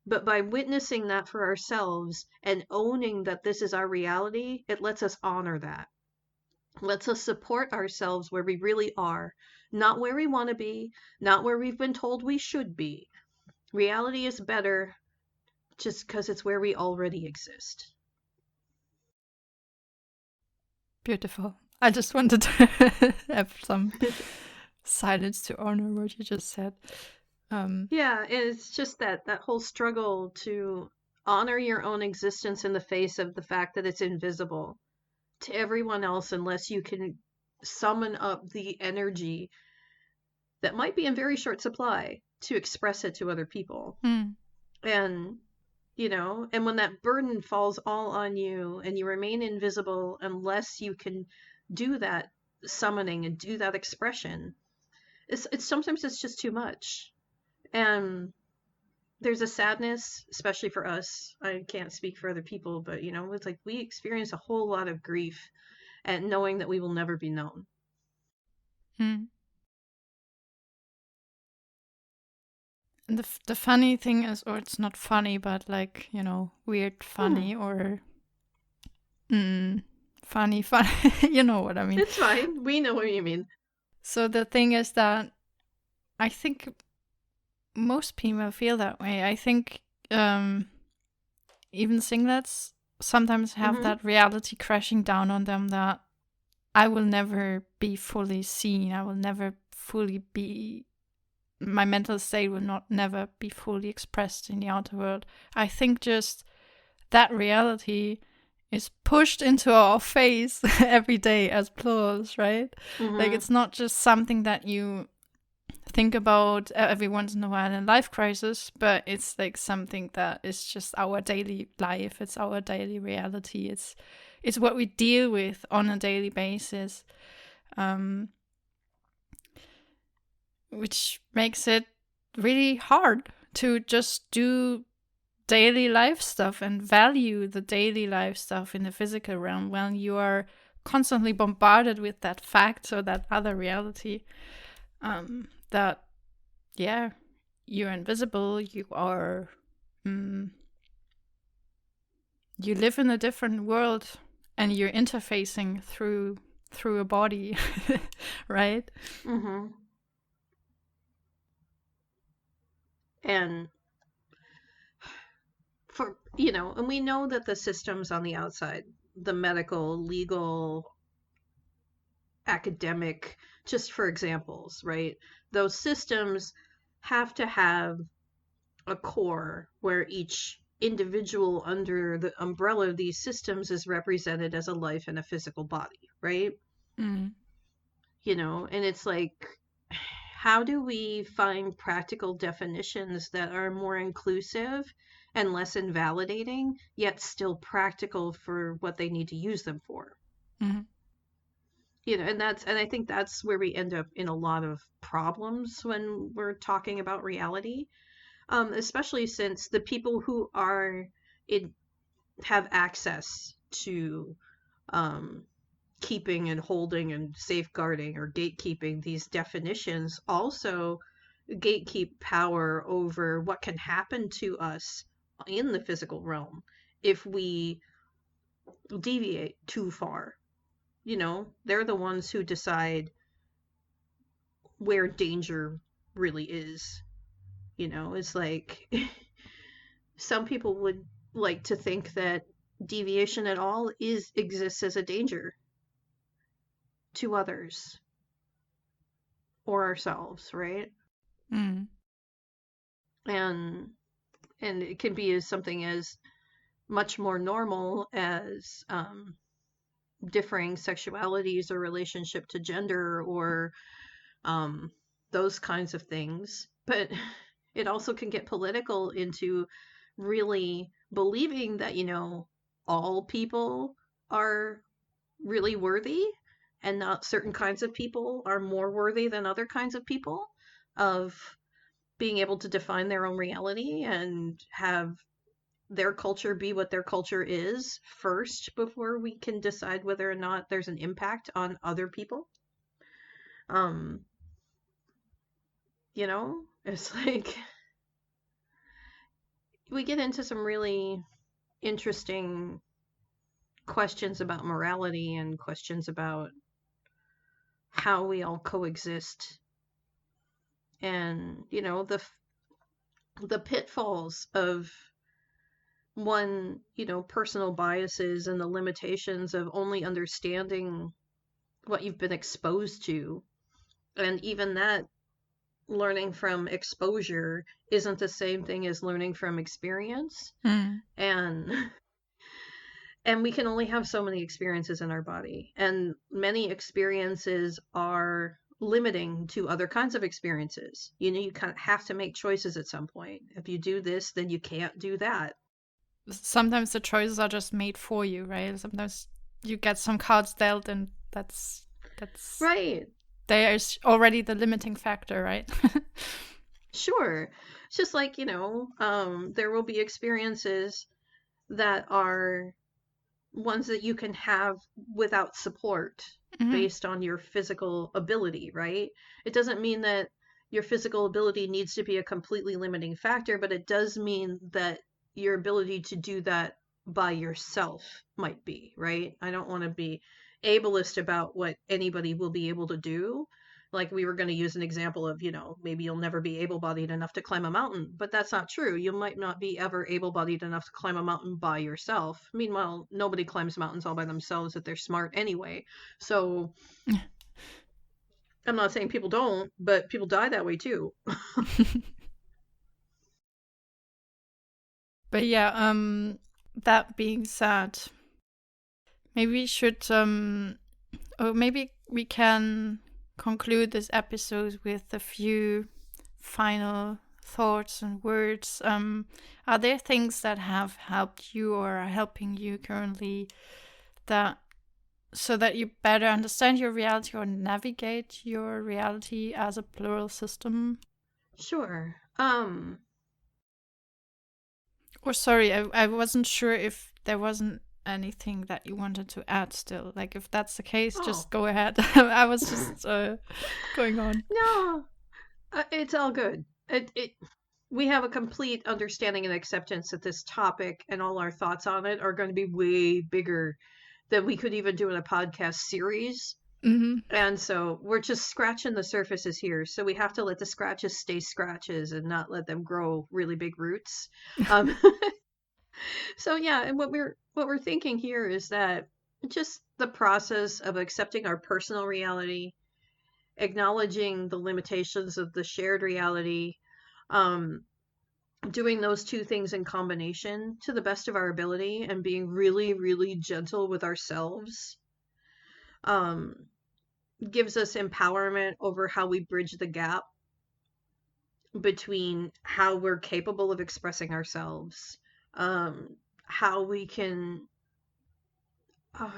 Speaker 1: But by witnessing that for ourselves and owning that this is our reality, it lets us honor that. Lets us support ourselves where we really are, not where we want to be, not where we've been told we should be. Reality is better just because it's where we already exist.
Speaker 2: Beautiful. I just wanted to have some silence to honor what you just said.
Speaker 1: Yeah, and it's just that whole struggle to honor your own existence in the face of the fact that it's invisible to everyone else unless you can summon up the energy that might be in very short supply to express it to other people.
Speaker 2: mm,
Speaker 1: And and when that burden falls all on you and you remain invisible unless you can do that summoning and do that expression, it's sometimes it's just too much. And there's a sadness, especially for us. I can't speak for other people, but it's like we experience a whole lot of grief at knowing that we will never be known.
Speaker 2: mm. And the funny thing is, or it's not funny, but like, weird
Speaker 1: Hmm.
Speaker 2: funny or funny, you know what I mean.
Speaker 1: It's fine. We know what you mean.
Speaker 2: So the thing is that I think most people feel that way. I think even singlets sometimes have
Speaker 1: Hmm.
Speaker 2: that reality crashing down on them that I will never be fully seen. I will never fully be. My mental state will not never be fully expressed in the outer world. I think just that reality is pushed into our face every day as plurals, right? Like
Speaker 1: Hmm.
Speaker 2: it's not just something that you think about every once in a while in life crisis, but it's like something that is just our daily life. It's our daily reality. It's what we deal with on a daily basis, um, which makes it really hard to just do daily life stuff and value the daily life stuff in the physical realm when you are constantly bombarded with that fact or that other reality, that, yeah, you're invisible, you are, you live in a different world and you're interfacing through a body, right?
Speaker 1: Mm-hmm. And and we know that the systems on the outside, the medical, legal, academic, just for examples, right? Those systems have to have a core where each individual under the umbrella of these systems is represented as a life in a physical body, right?
Speaker 2: Mm.
Speaker 1: And it's like, how do we find practical definitions that are more inclusive and less invalidating, yet still practical for what they need to use them for?
Speaker 2: Mm-hmm.
Speaker 1: And I think that's where we end up in a lot of problems when we're talking about reality, especially since the people who are it have access to um, keeping and holding and safeguarding or gatekeeping these definitions also gatekeep power over what can happen to us in the physical realm if we deviate too far. They're the ones who decide where danger really is. It's like some people would like to think that deviation at all exists as a danger to others or ourselves, right?
Speaker 2: Mm.
Speaker 1: And it can be as something as much more normal as differing sexualities or relationship to gender or um, those kinds of things. But it also can get political into really believing that, all people are really worthy and not certain kinds of people are more worthy than other kinds of people of being able to define their own reality and have their culture be what their culture is first before we can decide whether or not there's an impact on other people. Um, it's like we get into some really interesting questions about morality and questions about how we all coexist and the pitfalls of one, personal biases and the limitations of only understanding what you've been exposed to. And even that, learning from exposure isn't the same thing as learning from experience.
Speaker 2: Mm.
Speaker 1: And we can only have so many experiences in our body. And many experiences are limiting to other kinds of experiences. You kind of have to make choices at some point. If you do this, then you can't do that.
Speaker 2: Sometimes the choices are just made for you, right? Sometimes you get some cards dealt, and that's
Speaker 1: Right.
Speaker 2: there's already the limiting factor, right?
Speaker 1: Sure. It's just like, there will be experiences that are ones that you can have without support
Speaker 2: Mm-hmm.
Speaker 1: based on your physical ability, right? It doesn't mean that your physical ability needs to be a completely limiting factor, but it does mean that your ability to do that by yourself might be, right? I don't want to be ableist about what anybody will be able to do. Like we were going to use an example of, maybe you'll never be able-bodied enough to climb a mountain, but that's not true. You might not be ever able-bodied enough to climb a mountain by yourself. Meanwhile, nobody climbs mountains all by themselves if they're smart anyway. So I'm not saying people don't, but people die that way too.
Speaker 2: But yeah, that being said, maybe we should or maybe we can conclude this episode with a few final thoughts and words. Are there things that have helped you or are helping you currently that so that you better understand your reality or navigate your reality as a plural system?
Speaker 1: Sure.
Speaker 2: Oh, sorry, I wasn't sure if there wasn't anything that you wanted to add still. Like, if that's the case,
Speaker 1: Oh,
Speaker 2: just go ahead. I was just going on.
Speaker 1: no, it's all good. We have a complete understanding and acceptance that this topic and all our thoughts on it are going to be way bigger than we could even do in a podcast series.
Speaker 2: Mm-hmm.
Speaker 1: And so we're just scratching the surfaces here. So we have to let the scratches stay scratches and not let them grow really big roots. Um, so yeah, and what we're thinking here is that just the process of accepting our personal reality, acknowledging the limitations of the shared reality, um, doing those two things in combination to the best of our ability and being really, really gentle with ourselves, um, gives us empowerment over how we bridge the gap between how we're capable of expressing ourselves, how we can uh,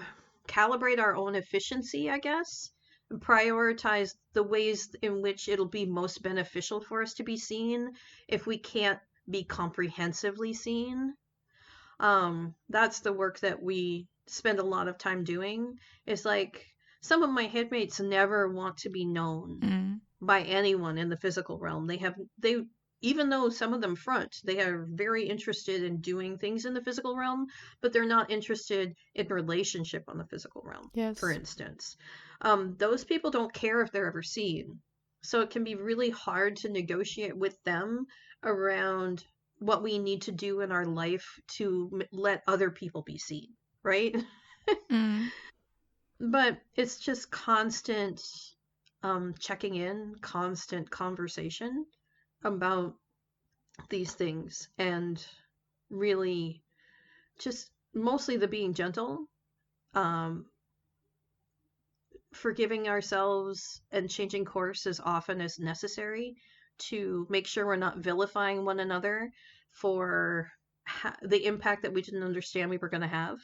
Speaker 1: calibrate our own efficiency, I guess, and prioritize the ways in which it'll be most beneficial for us to be seen if we can't be comprehensively seen. That's the work that we spend a lot of time doing. Is like some of my headmates never want to be known
Speaker 2: Mm.
Speaker 1: by anyone in the physical realm. They even though some of them front, they are very interested in doing things in the physical realm, but they're not interested in relationship on the physical realm, for
Speaker 2: Yes.
Speaker 1: instance. Those people don't care if they're ever seen. So it can be really hard to negotiate with them around what we need to do in our life to let other people be seen, right?
Speaker 2: Mm.
Speaker 1: But it's just constant checking in, constant conversation about these things, and really just mostly the being gentle, um, forgiving ourselves and changing course as often as necessary to make sure we're not vilifying one another for the impact that we didn't understand we were going to have,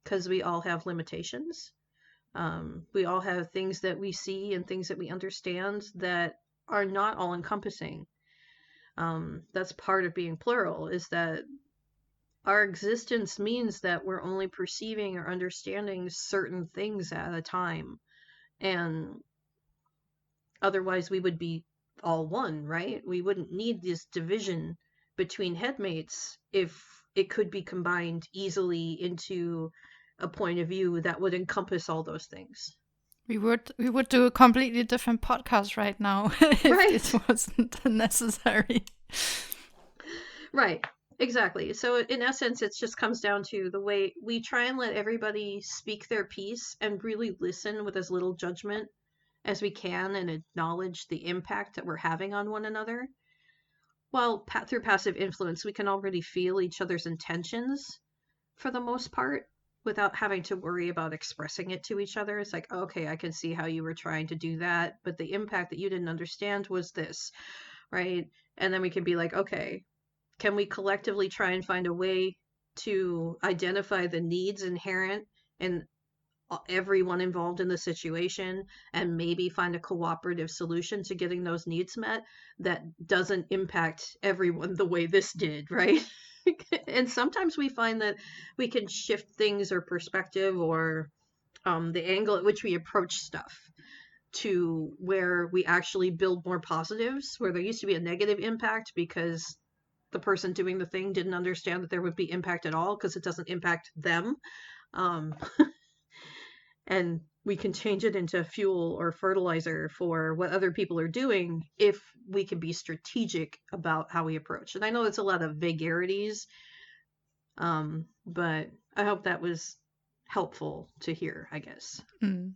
Speaker 1: because we all have limitations. We all have things that we see and things that we understand that are not all encompassing. That's part of being plural, is that our existence means that we're only perceiving or understanding certain things at a time. And otherwise, we would be all one, right? We wouldn't need this division between headmates if it could be combined easily into a point of view that would encompass all those things.
Speaker 2: We would do a completely different podcast right now if this
Speaker 1: Right.
Speaker 2: wasn't necessary.
Speaker 1: Right. Exactly. So in essence, it just comes down to the way we try and let everybody speak their piece and really listen with as little judgment as we can and acknowledge the impact that we're having on one another. Well, through passive influence, we can already feel each other's intentions for the most part without having to worry about expressing it to each other. It's like, okay, I can see how you were trying to do that, but the impact that you didn't understand was this, right? And then we can be like, okay, can we collectively try and find a way to identify the needs inherent in everyone involved in the situation and maybe find a cooperative solution to getting those needs met that doesn't impact everyone the way this did, right? And sometimes we find that we can shift things or perspective or the angle at which we approach stuff to where we actually build more positives, where there used to be a negative impact because the person doing the thing didn't understand that there would be impact at all because it doesn't impact them. Um, and we can change it into fuel or fertilizer for what other people are doing if we can be strategic about how we approach. And I know it's a lot of vagaries, but I hope that was helpful to hear, I guess.
Speaker 2: Mm.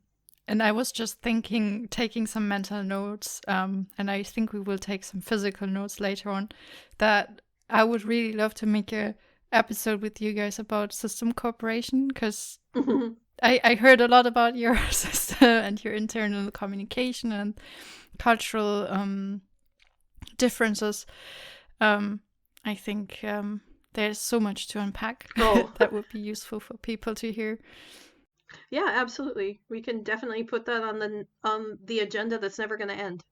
Speaker 2: And I was just thinking, taking some mental notes, and I think we will take some physical notes later on, that I would really love to make a episode with you guys about system cooperation, because I heard a lot about your system and your internal communication and cultural differences. I think there's so much to unpack
Speaker 1: Oh,
Speaker 2: that would be useful for people to hear.
Speaker 1: yeah, absolutely. We can definitely put that on the agenda that's never going to end.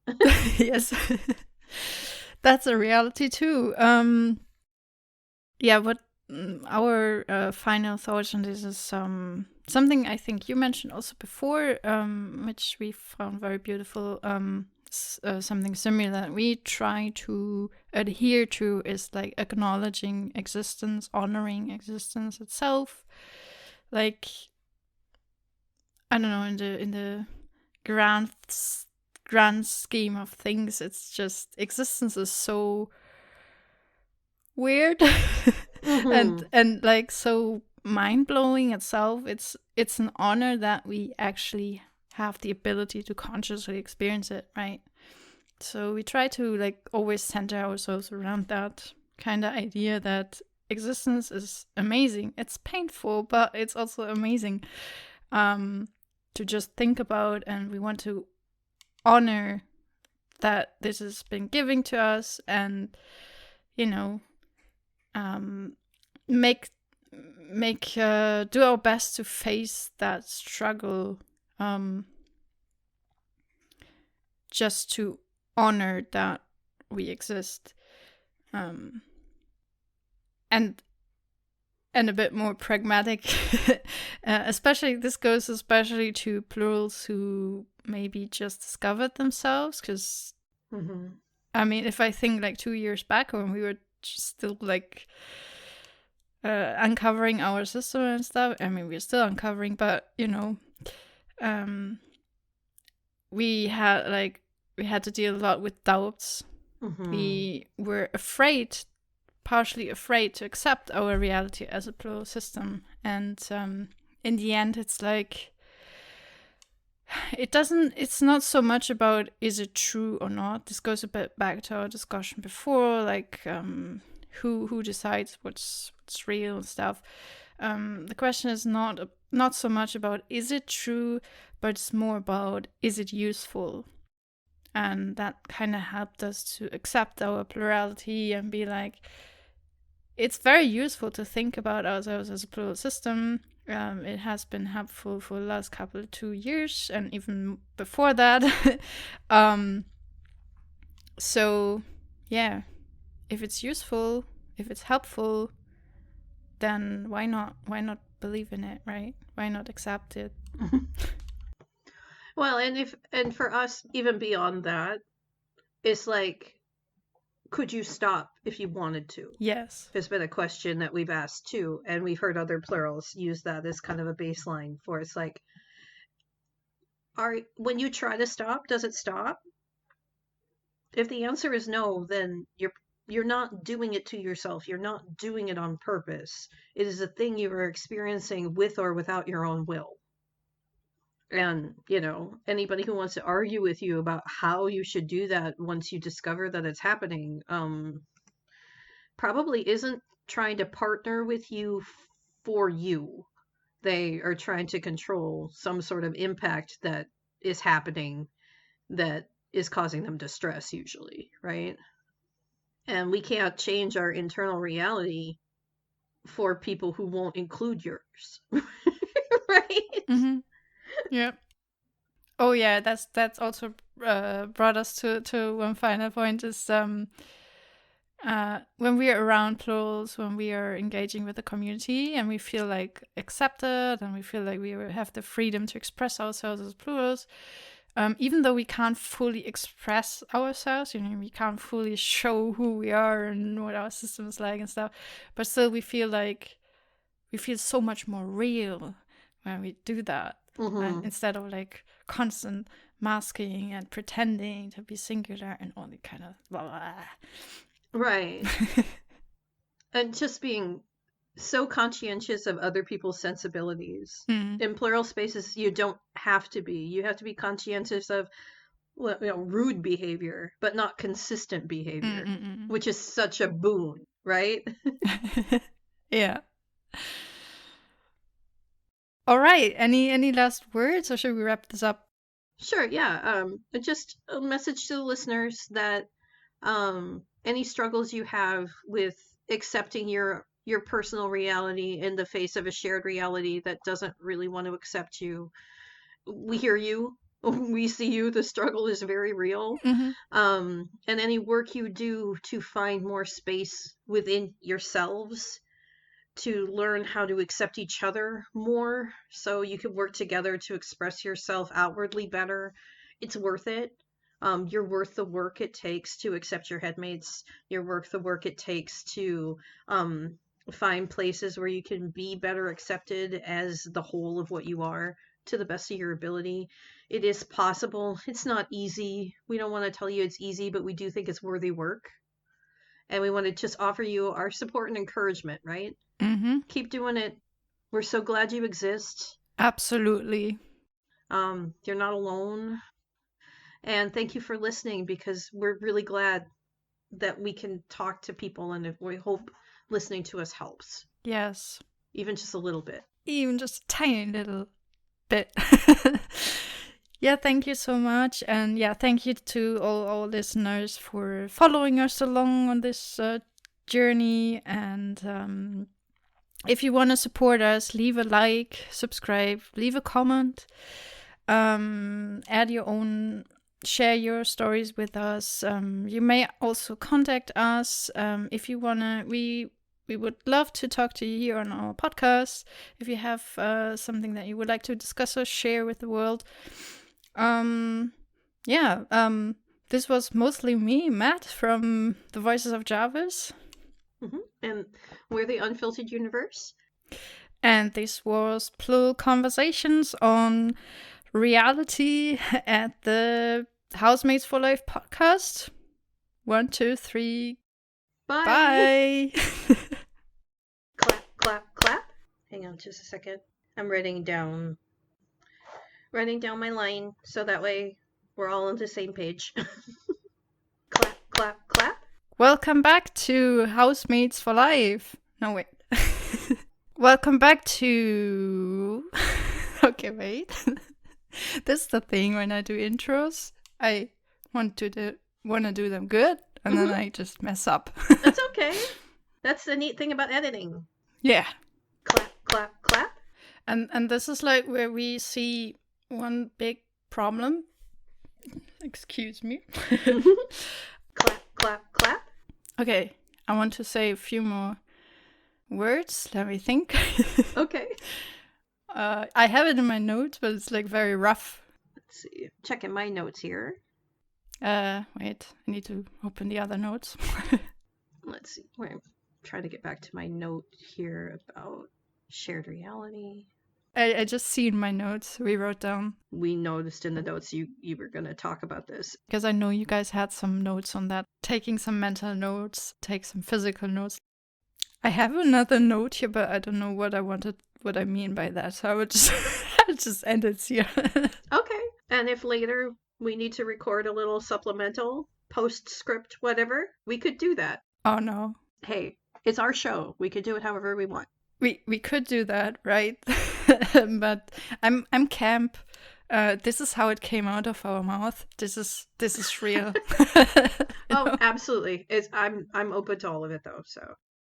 Speaker 2: Yes. That's a reality too. yeah, what our final thoughts on this is something I think you mentioned also before, which we found very beautiful. Something similar that we try to adhere to is like acknowledging existence, honoring existence itself. Like, I don't know, in the grand grand scheme of things, it's just existence is so weird
Speaker 1: Mm-hmm.
Speaker 2: and like so mind-blowing itself. It's an honor that we actually have the ability to consciously experience it, right? So we try to like always center ourselves around that kind of idea that existence is amazing. It's painful, but it's also amazing to just think about, and we want to honor that this has been given to us, and you know, make do our best to face that struggle, just to honor that we exist, and a bit more pragmatic. Especially this goes especially to plurals who maybe just discovered themselves, because
Speaker 1: Mm-hmm.
Speaker 2: I mean, if I think like 2 years back when we were still like uncovering our system and stuff, I mean, we're still uncovering, but you know, um, we had to deal a lot with doubts.
Speaker 1: Mm-hmm.
Speaker 2: We were partially afraid to accept our reality as a plural system, and in the end, it's like it's not so much about is it true or not. This goes a bit back to our discussion before, like who decides what's real and stuff. The question is not so much about is it true, but it's more about is it useful. And that kind of helped us to accept our plurality and be like, it's very useful to think about ourselves as a plural system. It has been helpful for the last couple of 2 years and even before that. um, so, yeah, if it's useful, if it's helpful, then why not? Why not believe in it, right? Why not accept it?
Speaker 1: Well, and for us, even beyond that, it's like, could you stop if you wanted to?
Speaker 2: Yes.
Speaker 1: Has been a question that we've asked too, and we've heard other plurals use that as kind of a baseline for it's like, are when you try to stop, does it stop? If the answer is no, then you're not doing it to yourself. You're not doing it on purpose. It is a thing you are experiencing with or without your own will. And, anybody who wants to argue with you about how you should do that once you discover that it's happening, probably isn't trying to partner with you for you. They are trying to control some sort of impact that is happening that is causing them distress, usually, right? And we can't change our internal reality for people who won't include yours. Right?
Speaker 2: Mm-hmm. Yeah. Oh yeah, that's also brought us to one final point is when we are around plurals, when we are engaging with the community and we feel like accepted and we feel like we have the freedom to express ourselves as plurals, even though we can't fully express ourselves, we can't fully show who we are and what our system is like and stuff, but still we feel so much more real when we do that. And
Speaker 1: Mm-hmm.
Speaker 2: instead of like constant masking and pretending to be singular and all the kind of blah, blah.
Speaker 1: Right. And just being so conscientious of other people's sensibilities.
Speaker 2: Mm.
Speaker 1: In plural spaces, you don't have to be. You have to be conscientious of rude behavior, but not consistent
Speaker 2: Mm,
Speaker 1: behavior,
Speaker 2: mm, mm.
Speaker 1: which is such a boon, right?
Speaker 2: Yeah. All right. Any last words, or should we wrap this up?
Speaker 1: Sure, yeah. Just a message to the listeners that any struggles you have with accepting your personal reality in the face of a shared reality that doesn't really want to accept you, we hear you. We see you. The struggle is very real.
Speaker 2: Mm-hmm.
Speaker 1: And any work you do to find more space within yourselves to learn how to accept each other more so you can work together to express yourself outwardly better, it's worth it. You're worth the work it takes to accept your headmates. You're worth the work it takes to find places where you can be better accepted as the whole of what you are to the best of your ability. It is possible. It's not easy. We don't want to tell you it's easy, but we do think it's worthy work. And we want to just offer you our support and encouragement, right?
Speaker 2: Mm-hmm.
Speaker 1: Keep doing it. We're so glad you exist.
Speaker 2: Absolutely.
Speaker 1: You're not alone. And thank you for listening, because we're really glad that we can talk to people, and we hope listening to us helps.
Speaker 2: Yes.
Speaker 1: Even just a little bit.
Speaker 2: Even just a tiny little bit. Yeah, thank you so much. And yeah, thank you to all our listeners for following us along on this journey. And if you want to support us, leave a like, subscribe, leave a comment, add your own, share your stories with us. You may also contact us if you want to. We would love to talk to you here on our podcast. If you have something that you would like to discuss or share with the world. This was mostly me, Matt, from the Voices of Jarvis.
Speaker 1: Mm-hmm. And we're the Unfiltered Universe.
Speaker 2: And this was Plural Conversations on Reality at the Housemates for Life podcast. 1, 2, 3.
Speaker 1: Bye.
Speaker 2: Bye.
Speaker 1: Clap, clap, clap. Hang on just a second. I'm writing down my line so that way we're all on the same page. Clap, clap, clap.
Speaker 2: Welcome back to Housemates for Life. No, wait. Welcome back to... Okay, wait. This is the thing when I do intros. I want to do them good, and then I just mess up.
Speaker 1: That's okay. That's the neat thing about editing.
Speaker 2: Yeah.
Speaker 1: Clap, clap, clap.
Speaker 2: And this is like where we see one big problem. Excuse me.
Speaker 1: Clap, clap, clap.
Speaker 2: Okay, I want to say a few more words. Let me think.
Speaker 1: Okay.
Speaker 2: I have it in my notes, but it's like very rough.
Speaker 1: Let's see. Checking my notes here.
Speaker 2: Wait, I need to open the other notes.
Speaker 1: Let's see. I'm trying to get back to my note here about shared reality.
Speaker 2: I just see in my notes we wrote down.
Speaker 1: We noticed in the notes you were going to talk about this.
Speaker 2: Because I know you guys had some notes on that. Taking some mental notes, take some physical notes. I have another note here, but I don't know what I mean by that. So I would just, I'll just end it here.
Speaker 1: Okay. And if later we need to record a little supplemental, postscript, whatever, we could do that.
Speaker 2: Oh no.
Speaker 1: Hey, it's our show. We could do it however we want.
Speaker 2: We could do that, right? But I'm camp. This is how it came out of our mouth. This is real.
Speaker 1: Oh, absolutely. I'm open to all of it though. So